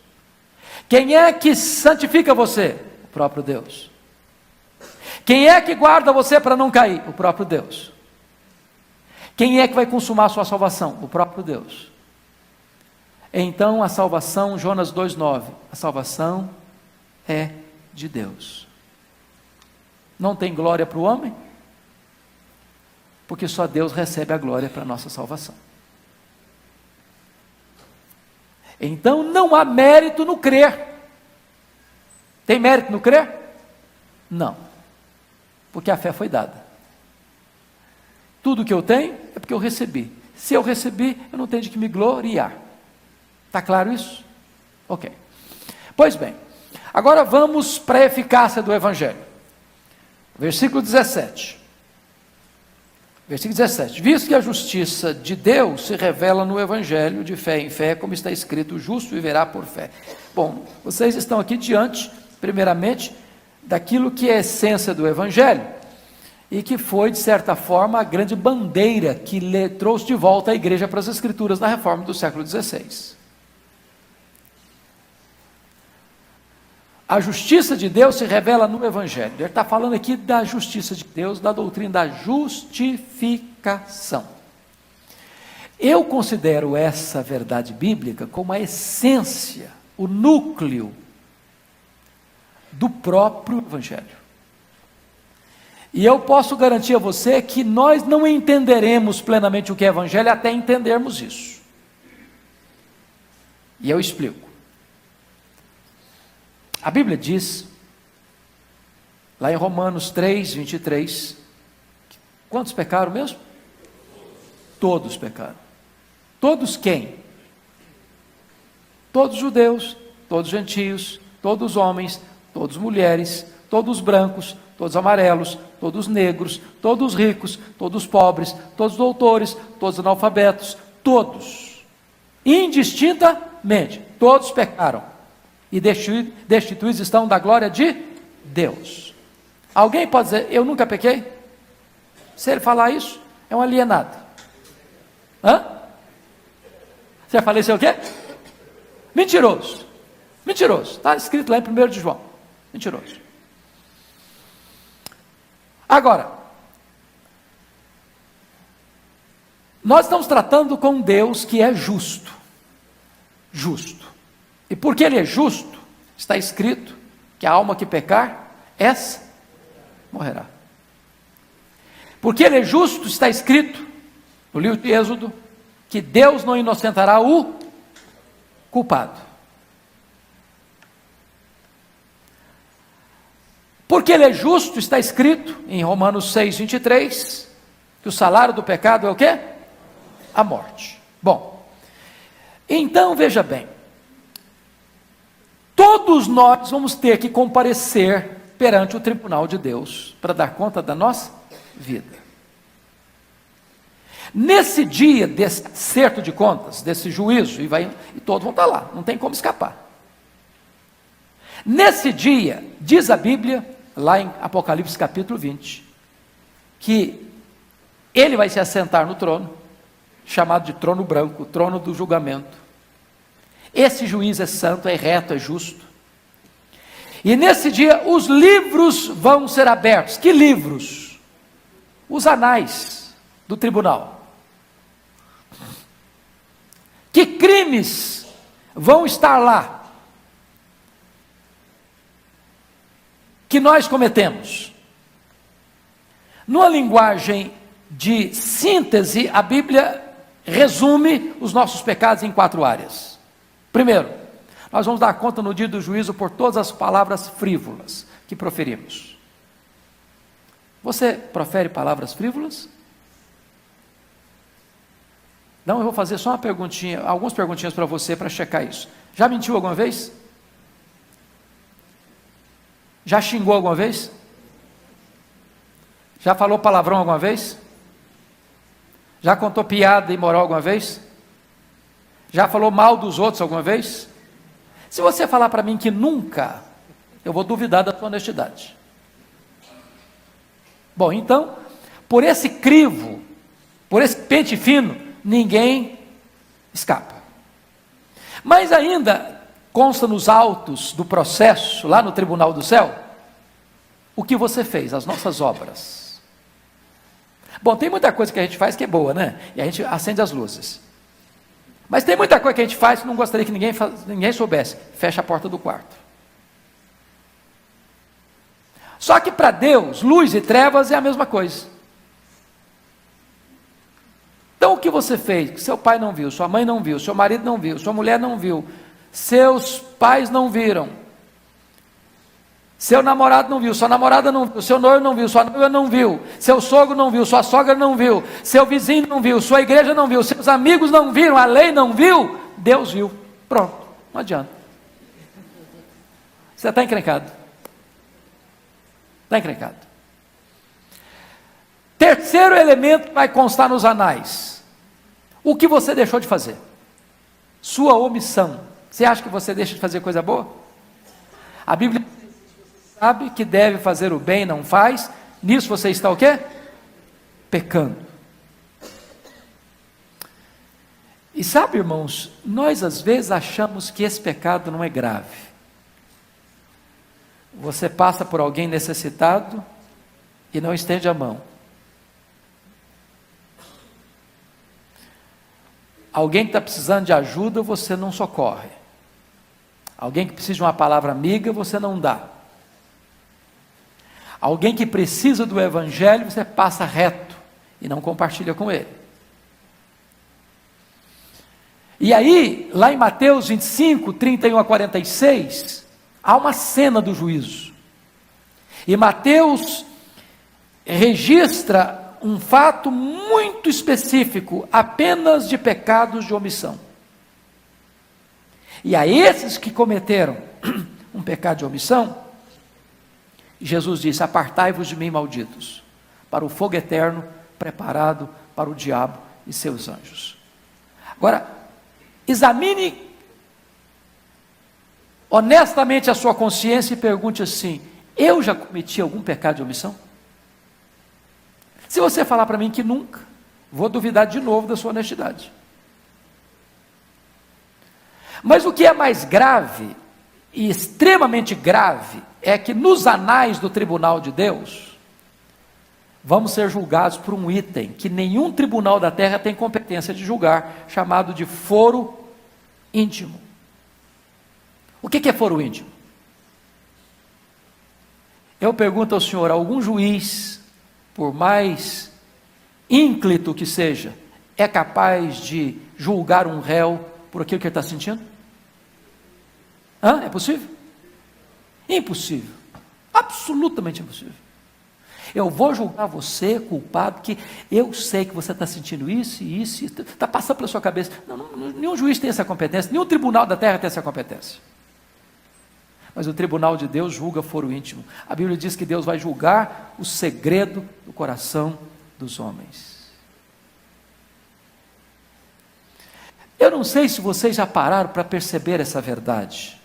Quem é que santifica você? O próprio Deus. Quem é que guarda você para não cair? O próprio Deus. Quem é que vai consumar a sua salvação? O próprio Deus. Então a salvação, Jonas 2,9, a salvação é de Deus. Não tem glória para o homem? Porque só Deus recebe a glória para a nossa salvação. Então não há mérito no crer. Tem mérito no crer? Não. Porque a fé foi dada. Tudo que eu tenho é porque eu recebi. Se eu recebi, eu não tenho de que me gloriar. Está claro isso? Ok. Pois bem, agora vamos para a eficácia do Evangelho. Versículo 17. Versículo 17. Visto que a justiça de Deus se revela no Evangelho de fé em fé, como está escrito, o justo viverá por fé. Bom, vocês estão aqui diante, primeiramente, daquilo que é a essência do Evangelho, e que foi, de certa forma, a grande bandeira que trouxe de volta a igreja para as Escrituras na reforma do século XVI. A justiça de Deus se revela no Evangelho. Ele está falando aqui da justiça de Deus, da doutrina da justificação. Eu considero essa verdade bíblica como a essência, o núcleo do próprio Evangelho. E eu posso garantir a você que nós não entenderemos plenamente o que é Evangelho até entendermos isso. E eu explico. A Bíblia diz, lá em Romanos 3, 23, quantos pecaram mesmo? Todos pecaram. Todos quem? Todos judeus, todos gentios, todos homens, todos mulheres, todos brancos, todos amarelos, todos negros, todos ricos, todos pobres, todos doutores, todos analfabetos, todos, indistintamente, todos pecaram. E destituídos estão da glória de Deus. Alguém pode dizer, eu nunca pequei? Se ele falar isso, é um alienado. Hã? Você vai falar isso é o quê? Mentiroso. Mentiroso. Está escrito lá em 1 de João. Mentiroso. Agora, nós estamos tratando com Deus que é justo. Justo. E porque Ele é justo, está escrito que a alma que pecar, essa morrerá. Porque Ele é justo, está escrito no livro de Êxodo, que Deus não inocentará o culpado. Porque Ele é justo, está escrito em Romanos 6, 23, que o salário do pecado é o quê? A morte. Bom, então veja bem, todos nós vamos ter que comparecer perante o tribunal de Deus para dar conta da nossa vida. Nesse dia desse acerto de contas, desse juízo, e todos vão estar lá, não tem como escapar. Nesse dia, diz a Bíblia, lá em Apocalipse capítulo 20, que Ele vai se assentar no trono, chamado de trono branco, trono do julgamento. Esse juiz é santo, é reto, é justo. E nesse dia os livros vão ser abertos. Que livros? Os anais do tribunal. Que crimes vão estar lá? Que nós cometemos? Numa linguagem de síntese, a Bíblia resume os nossos pecados em 4 áreas. Primeiro, nós vamos dar conta no dia do juízo por todas as palavras frívolas que proferimos. Você profere palavras frívolas? Não, eu vou fazer só uma perguntinha, algumas perguntinhas para você para checar isso. Já mentiu alguma vez? Já xingou alguma vez? Já falou palavrão alguma vez? Já contou piada imoral alguma vez? Já falou mal dos outros alguma vez? Se você falar para mim que nunca, eu vou duvidar da sua honestidade. Bom, então, por esse crivo, por esse pente fino, ninguém escapa. Mas ainda consta nos autos do processo, lá no tribunal do céu, o que você fez, as nossas obras. Bom, tem muita coisa que a gente faz que é boa, né? E a gente acende as luzes. Mas tem muita coisa que a gente faz que não gostaria que ninguém soubesse. Fecha a porta do quarto. Só que para Deus, luz e trevas é a mesma coisa. Então o que você fez? Que seu pai não viu, sua mãe não viu, seu marido não viu, sua mulher não viu, seus pais não viram, seu namorado não viu, sua namorada não viu, seu noivo não viu, sua noiva não viu, seu sogro não viu, sua sogra não viu, seu vizinho não viu, sua igreja não viu, seus amigos não viram, a lei não viu, Deus viu. Pronto, não adianta. Você está encrencado. Está encrencado. terceiro elemento que vai constar nos anais: o que você deixou de fazer, sua omissão. Você acha que você deixa de fazer coisa boa? A Bíblia sabe que deve fazer o bem e não faz. Nisso você está o quê? Pecando. E sabe, irmãos, nós às vezes achamos que esse pecado não é grave. Você passa por alguém necessitado e não estende a mão. Alguém que está precisando de ajuda, você não socorre. Alguém que precisa de uma palavra amiga, você não dá. Alguém que precisa do evangelho, você passa reto e não compartilha com ele. E aí, lá em Mateus 25, 31 a 46, há uma cena do juízo. E Mateus registra um fato muito específico, apenas de pecados de omissão. E a esses que cometeram um pecado de omissão, Jesus disse: apartai-vos de mim, malditos, para o fogo eterno preparado para o diabo e seus anjos. Agora, examine honestamente a sua consciência e pergunte assim: eu já cometi algum pecado de omissão? Se você falar para mim que nunca, vou duvidar de novo da sua honestidade. Mas o que é mais grave, e extremamente grave, é que nos anais do tribunal de Deus, vamos ser julgados por um item que nenhum tribunal da terra tem competência de julgar, chamado de foro íntimo. O que é foro íntimo? Eu pergunto ao senhor: algum juiz, por mais ínclito que seja, é capaz de julgar um réu por aquilo que ele está sentindo? É possível? Impossível, absolutamente impossível. Eu vou julgar você culpado, que eu sei que você está sentindo isso e isso, está passando pela sua cabeça. Nenhum juiz tem essa competência, nenhum tribunal da terra tem essa competência. Mas o tribunal de Deus julga foro íntimo. A Bíblia diz que Deus vai julgar o segredo do coração dos homens. Eu não sei se vocês já pararam para perceber essa verdade.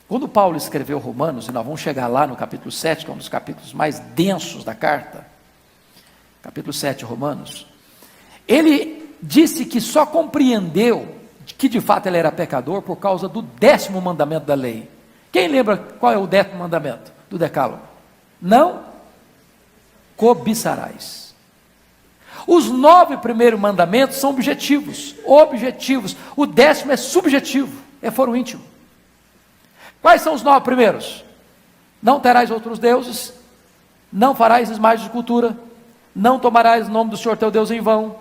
Quando Paulo escreveu Romanos, e nós vamos chegar lá no capítulo 7, que é um dos capítulos mais densos da carta, capítulo 7, Romanos, ele disse que só compreendeu que de fato ele era pecador por causa do 10º mandamento da lei. Quem lembra qual é o 10º mandamento do decálogo? Não cobiçarás. Os 9 primeiros mandamentos são objetivos. O 10º é subjetivo, é foro íntimo. Quais são os 9 primeiros? Não terás outros deuses, não farás imagens de escultura, não tomarás o nome do Senhor teu Deus em vão,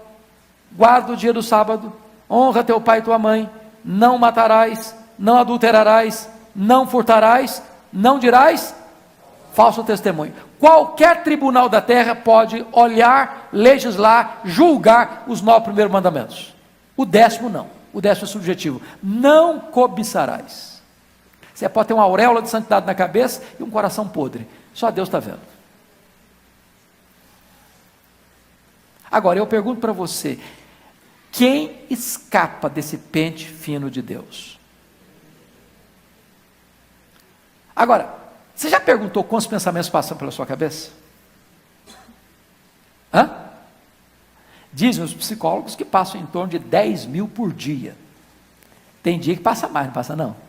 guarda o dia do sábado, honra teu pai e tua mãe, não matarás, não adulterarás, não furtarás, não dirás falso testemunho. Qualquer tribunal da terra pode olhar, legislar, julgar os 9 primeiros mandamentos. O 10º não, o 10º é subjetivo. Não cobiçarás. Você pode ter uma auréola de santidade na cabeça e um coração podre. Só Deus está vendo. Agora, eu pergunto para você: quem escapa desse pente fino de Deus? Agora, você já perguntou quantos pensamentos passam pela sua cabeça? Dizem os psicólogos que passam em torno de 10.000 por dia. Tem dia que passa mais, não passa não?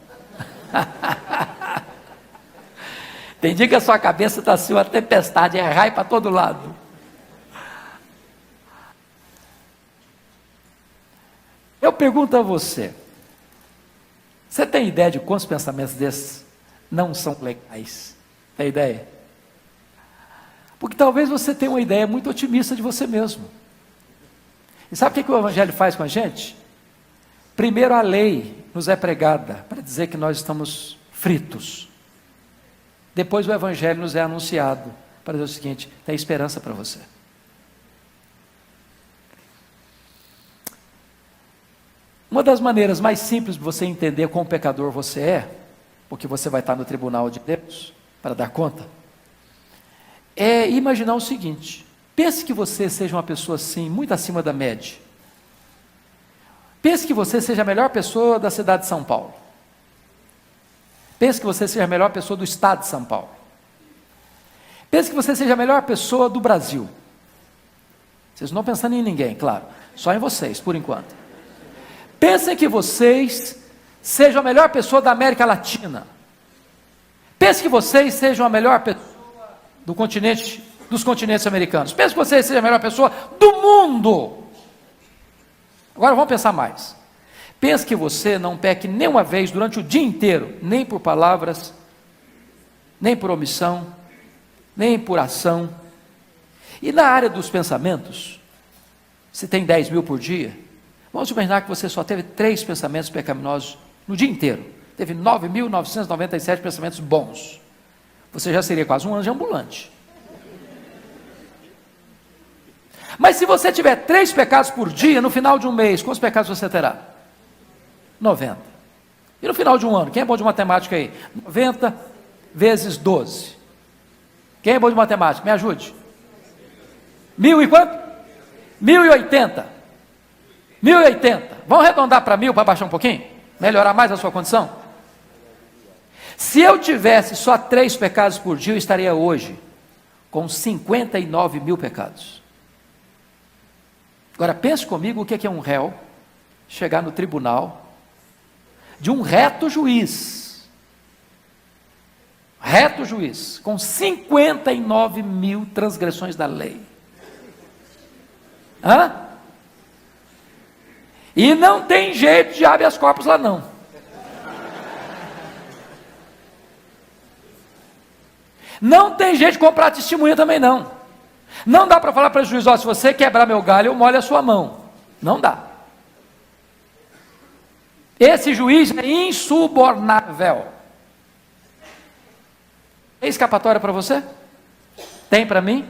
Tem dia que a sua cabeça está assim, uma tempestade, é raio para todo lado. Eu pergunto a você: você tem ideia de quantos pensamentos desses não são legais? Tem ideia? Porque talvez você tenha uma ideia muito otimista de você mesmo. E sabe o que o Evangelho faz com a gente? Primeiro, a lei nos é pregada para dizer que nós estamos fritos. Depois o Evangelho nos é anunciado para dizer o seguinte: tem esperança para você. Uma das maneiras mais simples de você entender quão pecador você é, porque você vai estar no tribunal de Deus para dar conta, é imaginar o seguinte: Pense que você seja uma pessoa assim, muito acima da média. Pense que você seja a melhor pessoa da cidade de São Paulo. Pense que você seja a melhor pessoa do estado de São Paulo. Pense que você seja a melhor pessoa do Brasil. Vocês não estão pensando em ninguém, claro. Só em vocês, por enquanto. Pensem que vocês sejam a melhor pessoa da América Latina. Pense que vocês sejam a melhor pessoa dos continentes americanos. Pense que vocês sejam a melhor pessoa do mundo. Agora vamos pensar mais. Pense que você não peque nenhuma vez durante o dia inteiro, nem por palavras, nem por omissão, nem por ação. E na área dos pensamentos, se tem 10 mil por dia, vamos imaginar que você só teve 3 pensamentos pecaminosos no dia inteiro. Teve 9.997 pensamentos bons. Você já seria quase um anjo ambulante. Mas se você tiver 3 pecados por dia, no final de um mês, quantos pecados você terá? 90. E no final de um ano, quem é bom de matemática aí? 90 vezes 12. Quem é bom de matemática? Me ajude. 1.000 e quanto? 1.080. 1.080. Vamos arredondar para 1.000 para baixar um pouquinho? Melhorar mais a sua condição? Se eu tivesse só 3 pecados por dia, eu estaria hoje com 59 mil pecados. Agora pense comigo o que é um réu chegar no tribunal de um reto juiz, com 59 mil transgressões da lei. E não tem jeito de habeas corpus lá não. Não tem jeito de comprar testemunha também não. Não dá para falar para o juiz, se você quebrar meu galho, eu molho a sua mão. Não dá. Esse juiz é insubornável. Tem escapatória para você? Tem para mim?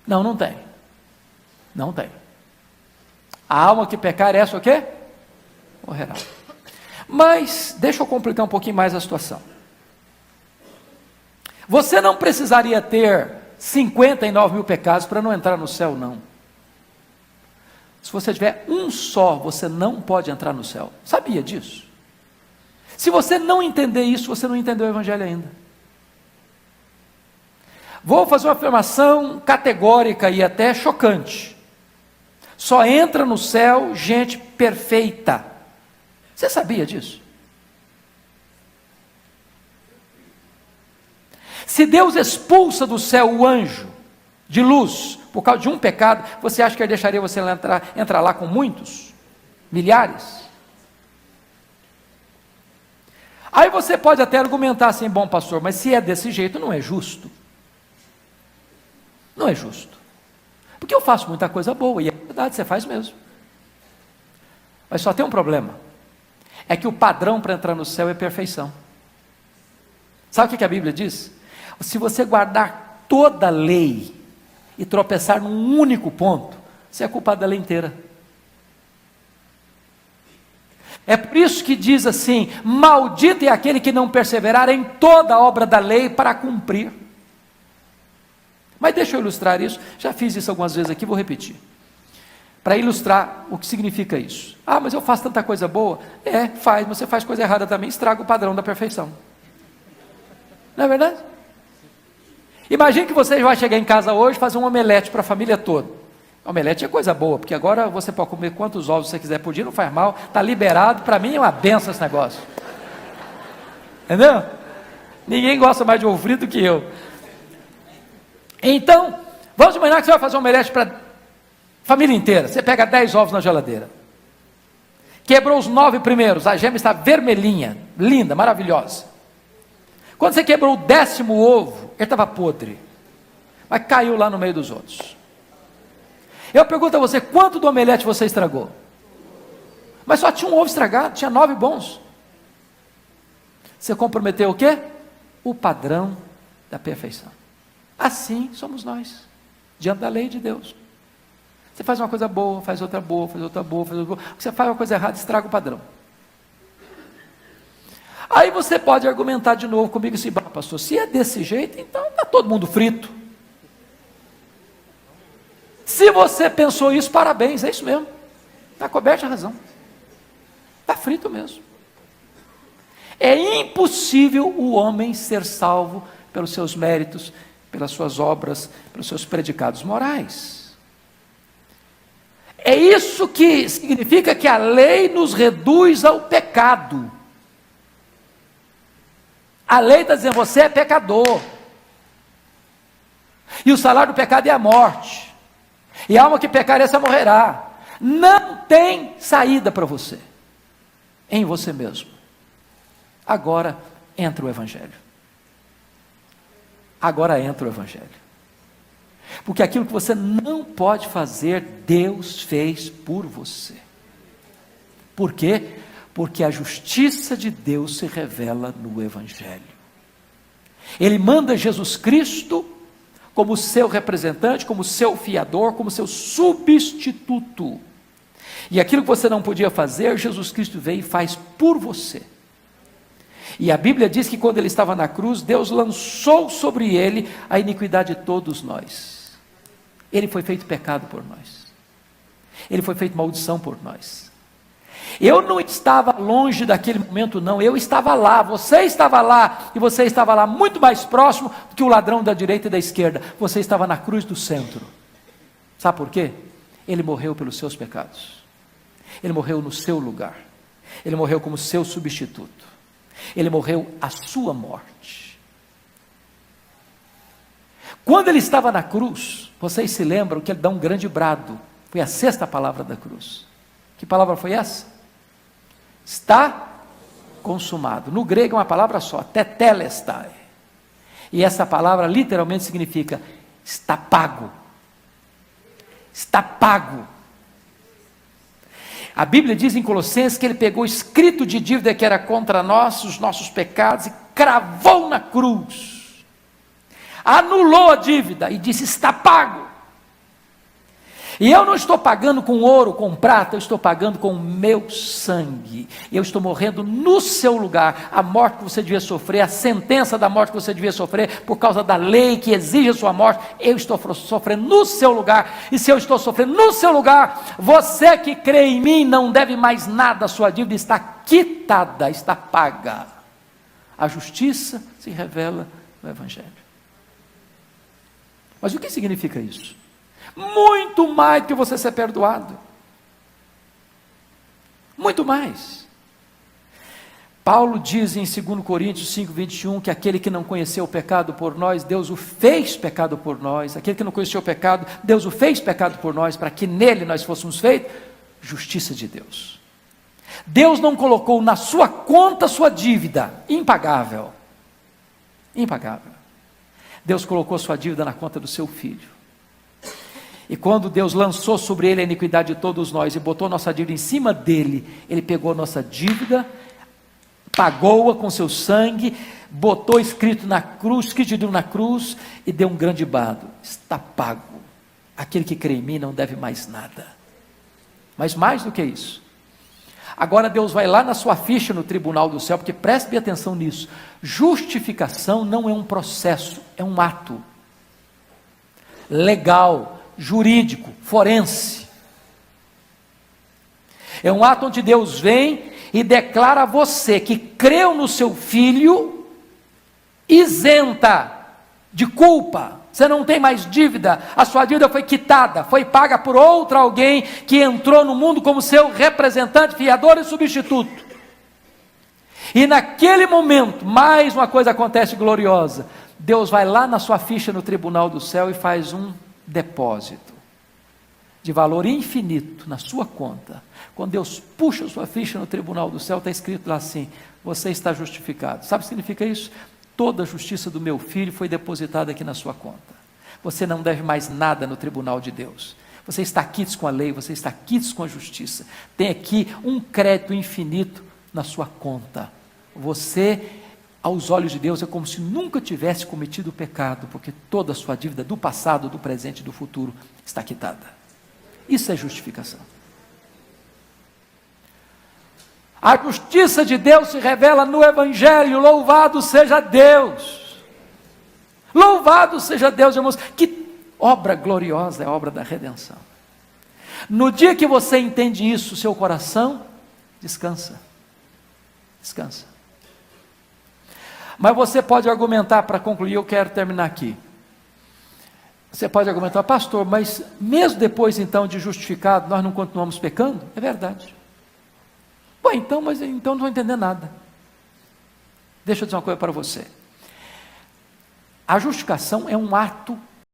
Não, não tem. Não tem. A alma que pecar, essa o quê? Morrerá. Mas, deixa eu complicar um pouquinho mais a situação. Você não precisaria ter 59 mil pecados para não entrar no céu, não. Se você tiver um só, você não pode entrar no céu. Sabia disso? Se você não entender isso, você não entendeu o Evangelho ainda. Vou fazer uma afirmação categórica e até chocante. Só entra no céu gente perfeita. Você sabia disso? Se Deus expulsa do céu o anjo de luz por causa de um pecado, você acha que ele deixaria você entrar lá com muitos? Milhares? Aí você pode até argumentar assim, bom pastor, mas se é desse jeito não é justo. Não é justo. Porque eu faço muita coisa boa, e é verdade, você faz mesmo. Mas só tem um problema. É que o padrão para entrar no céu é perfeição. Sabe o que a Bíblia diz? Se você guardar toda a lei e tropeçar num único ponto, você é culpado da lei inteira. É por isso que diz assim, maldito é aquele que não perseverar em toda a obra da lei para cumprir. Mas deixa eu ilustrar isso, já fiz isso algumas vezes aqui, vou repetir. Para ilustrar o que significa isso. Mas eu faço tanta coisa boa. Faz, mas você faz coisa errada também, estraga o padrão da perfeição. Não é verdade? Imagine que você vai chegar em casa hoje e fazer um omelete para a família toda. Omelete é coisa boa, porque agora você pode comer quantos ovos você quiser por dia, não faz mal, está liberado, para mim é uma benção esse negócio. Entendeu? Ninguém gosta mais de ovo frito do que eu. Então, vamos imaginar que você vai fazer um omelete para a família inteira. Você pega 10 ovos na geladeira. Quebrou os 9 primeiros, a gema está vermelhinha, linda, maravilhosa. Quando você quebrou o 10º ovo, ele estava podre, mas caiu lá no meio dos outros. Eu pergunto a você, quanto do omelete você estragou? Mas só tinha um ovo estragado, tinha 9 bons. Você comprometeu o quê? O padrão da perfeição. Assim somos nós, diante da lei de Deus. Você faz uma coisa boa, faz outra boa, faz outra boa, faz outra boa. Você faz uma coisa errada, estraga o padrão. Aí você pode argumentar de novo comigo assim, pastor, se é desse jeito, então está todo mundo frito. Se você pensou isso, parabéns, é isso mesmo. Está coberta a razão. Está frito mesmo. É impossível o homem ser salvo pelos seus méritos, pelas suas obras, pelos seus predicados morais. É isso que significa que a lei nos reduz ao pecado. A lei está dizendo, você é pecador. E o salário do pecado é a morte. E a alma que pecar, essa morrerá. Não tem saída para você. Em você mesmo. Agora entra o Evangelho. Agora entra o Evangelho. Porque aquilo que você não pode fazer, Deus fez por você. Por quê? Porque a justiça de Deus se revela no Evangelho. Ele manda Jesus Cristo como seu representante, como seu fiador, como seu substituto. E aquilo que você não podia fazer, Jesus Cristo veio e faz por você. E a Bíblia diz que quando ele estava na cruz, Deus lançou sobre ele a iniquidade de todos nós. Ele foi feito pecado por nós. Ele foi feito maldição por nós. Eu não estava longe daquele momento, não. Eu estava lá, você estava lá, e você estava lá muito mais próximo do que o ladrão da direita e da esquerda. Você estava na cruz do centro. Sabe por quê? Ele morreu pelos seus pecados. Ele morreu no seu lugar. Ele morreu como seu substituto. Ele morreu a sua morte. Quando ele estava na cruz, vocês se lembram que ele dá um grande brado. Foi a 6ª palavra da cruz. Que palavra foi essa? Está consumado. No grego é uma palavra só, tetelestai. E essa palavra literalmente significa está pago. Está pago. A Bíblia diz em Colossenses que ele pegou o escrito de dívida que era contra nós, os nossos pecados, e cravou na cruz. Anulou a dívida e disse, está pago. E eu não estou pagando com ouro, com prata, eu estou pagando com o meu sangue. Eu estou morrendo no seu lugar. A morte que você devia sofrer, a sentença da morte que você devia sofrer, por causa da lei que exige a sua morte, eu estou sofrendo no seu lugar. E se eu estou sofrendo no seu lugar, você que crê em mim não deve mais nada, a sua dívida está quitada, está paga. A justiça se revela no Evangelho. Mas o que significa isso? Muito mais do que você ser perdoado. Muito mais. Paulo diz em 2 Coríntios 5, 21, que aquele que não conheceu o pecado por nós, Deus o fez pecado por nós. Aquele que não conheceu o pecado, Deus o fez pecado por nós, para que nele nós fôssemos feitos justiça de Deus. Deus não colocou na sua conta sua dívida, impagável. Impagável. Deus colocou sua dívida na conta do seu filho. E quando Deus lançou sobre ele a iniquidade de todos nós e botou nossa dívida em cima dele, ele pegou a nossa dívida, pagou-a com seu sangue, botou escrito na cruz, e deu um grande brado, está pago. Aquele que crê em mim não deve mais nada. Mas mais do que isso, agora Deus vai lá na sua ficha no tribunal do céu, porque preste bem atenção nisso, justificação não é um processo, é um ato legal, jurídico, forense. É um ato onde Deus vem e declara a você que creu no seu filho, isenta de culpa. Você não tem mais dívida, a sua dívida foi quitada, foi paga por outro alguém que entrou no mundo como seu representante, fiador e substituto. E naquele momento, mais uma coisa acontece gloriosa. Deus vai lá na sua ficha no tribunal do céu e faz um depósito de valor infinito na sua conta. Quando Deus puxa a sua ficha no tribunal do céu, está escrito lá assim, você está justificado. Sabe o que significa isso? Toda a justiça do meu filho foi depositada aqui na sua conta. Você não deve mais nada no tribunal de Deus. Você está quites com a lei, você está quites com a justiça. Tem aqui um crédito infinito na sua conta. Você, aos olhos de Deus, é como se nunca tivesse cometido pecado, porque toda a sua dívida do passado, do presente e do futuro está quitada. Isso é justificação. A justiça de Deus se revela no Evangelho. Louvado seja Deus! Louvado seja Deus, irmãos! Que obra gloriosa é a obra da redenção. No dia que você entende isso, seu coração descansa. Descansa. Mas você pode argumentar, para concluir, eu quero terminar aqui. Você pode argumentar, pastor, mas mesmo depois então de justificado, nós não continuamos pecando? É verdade. Bom, então, mas então não vou entender nada. Deixa eu dizer uma coisa para você. A justificação é um ato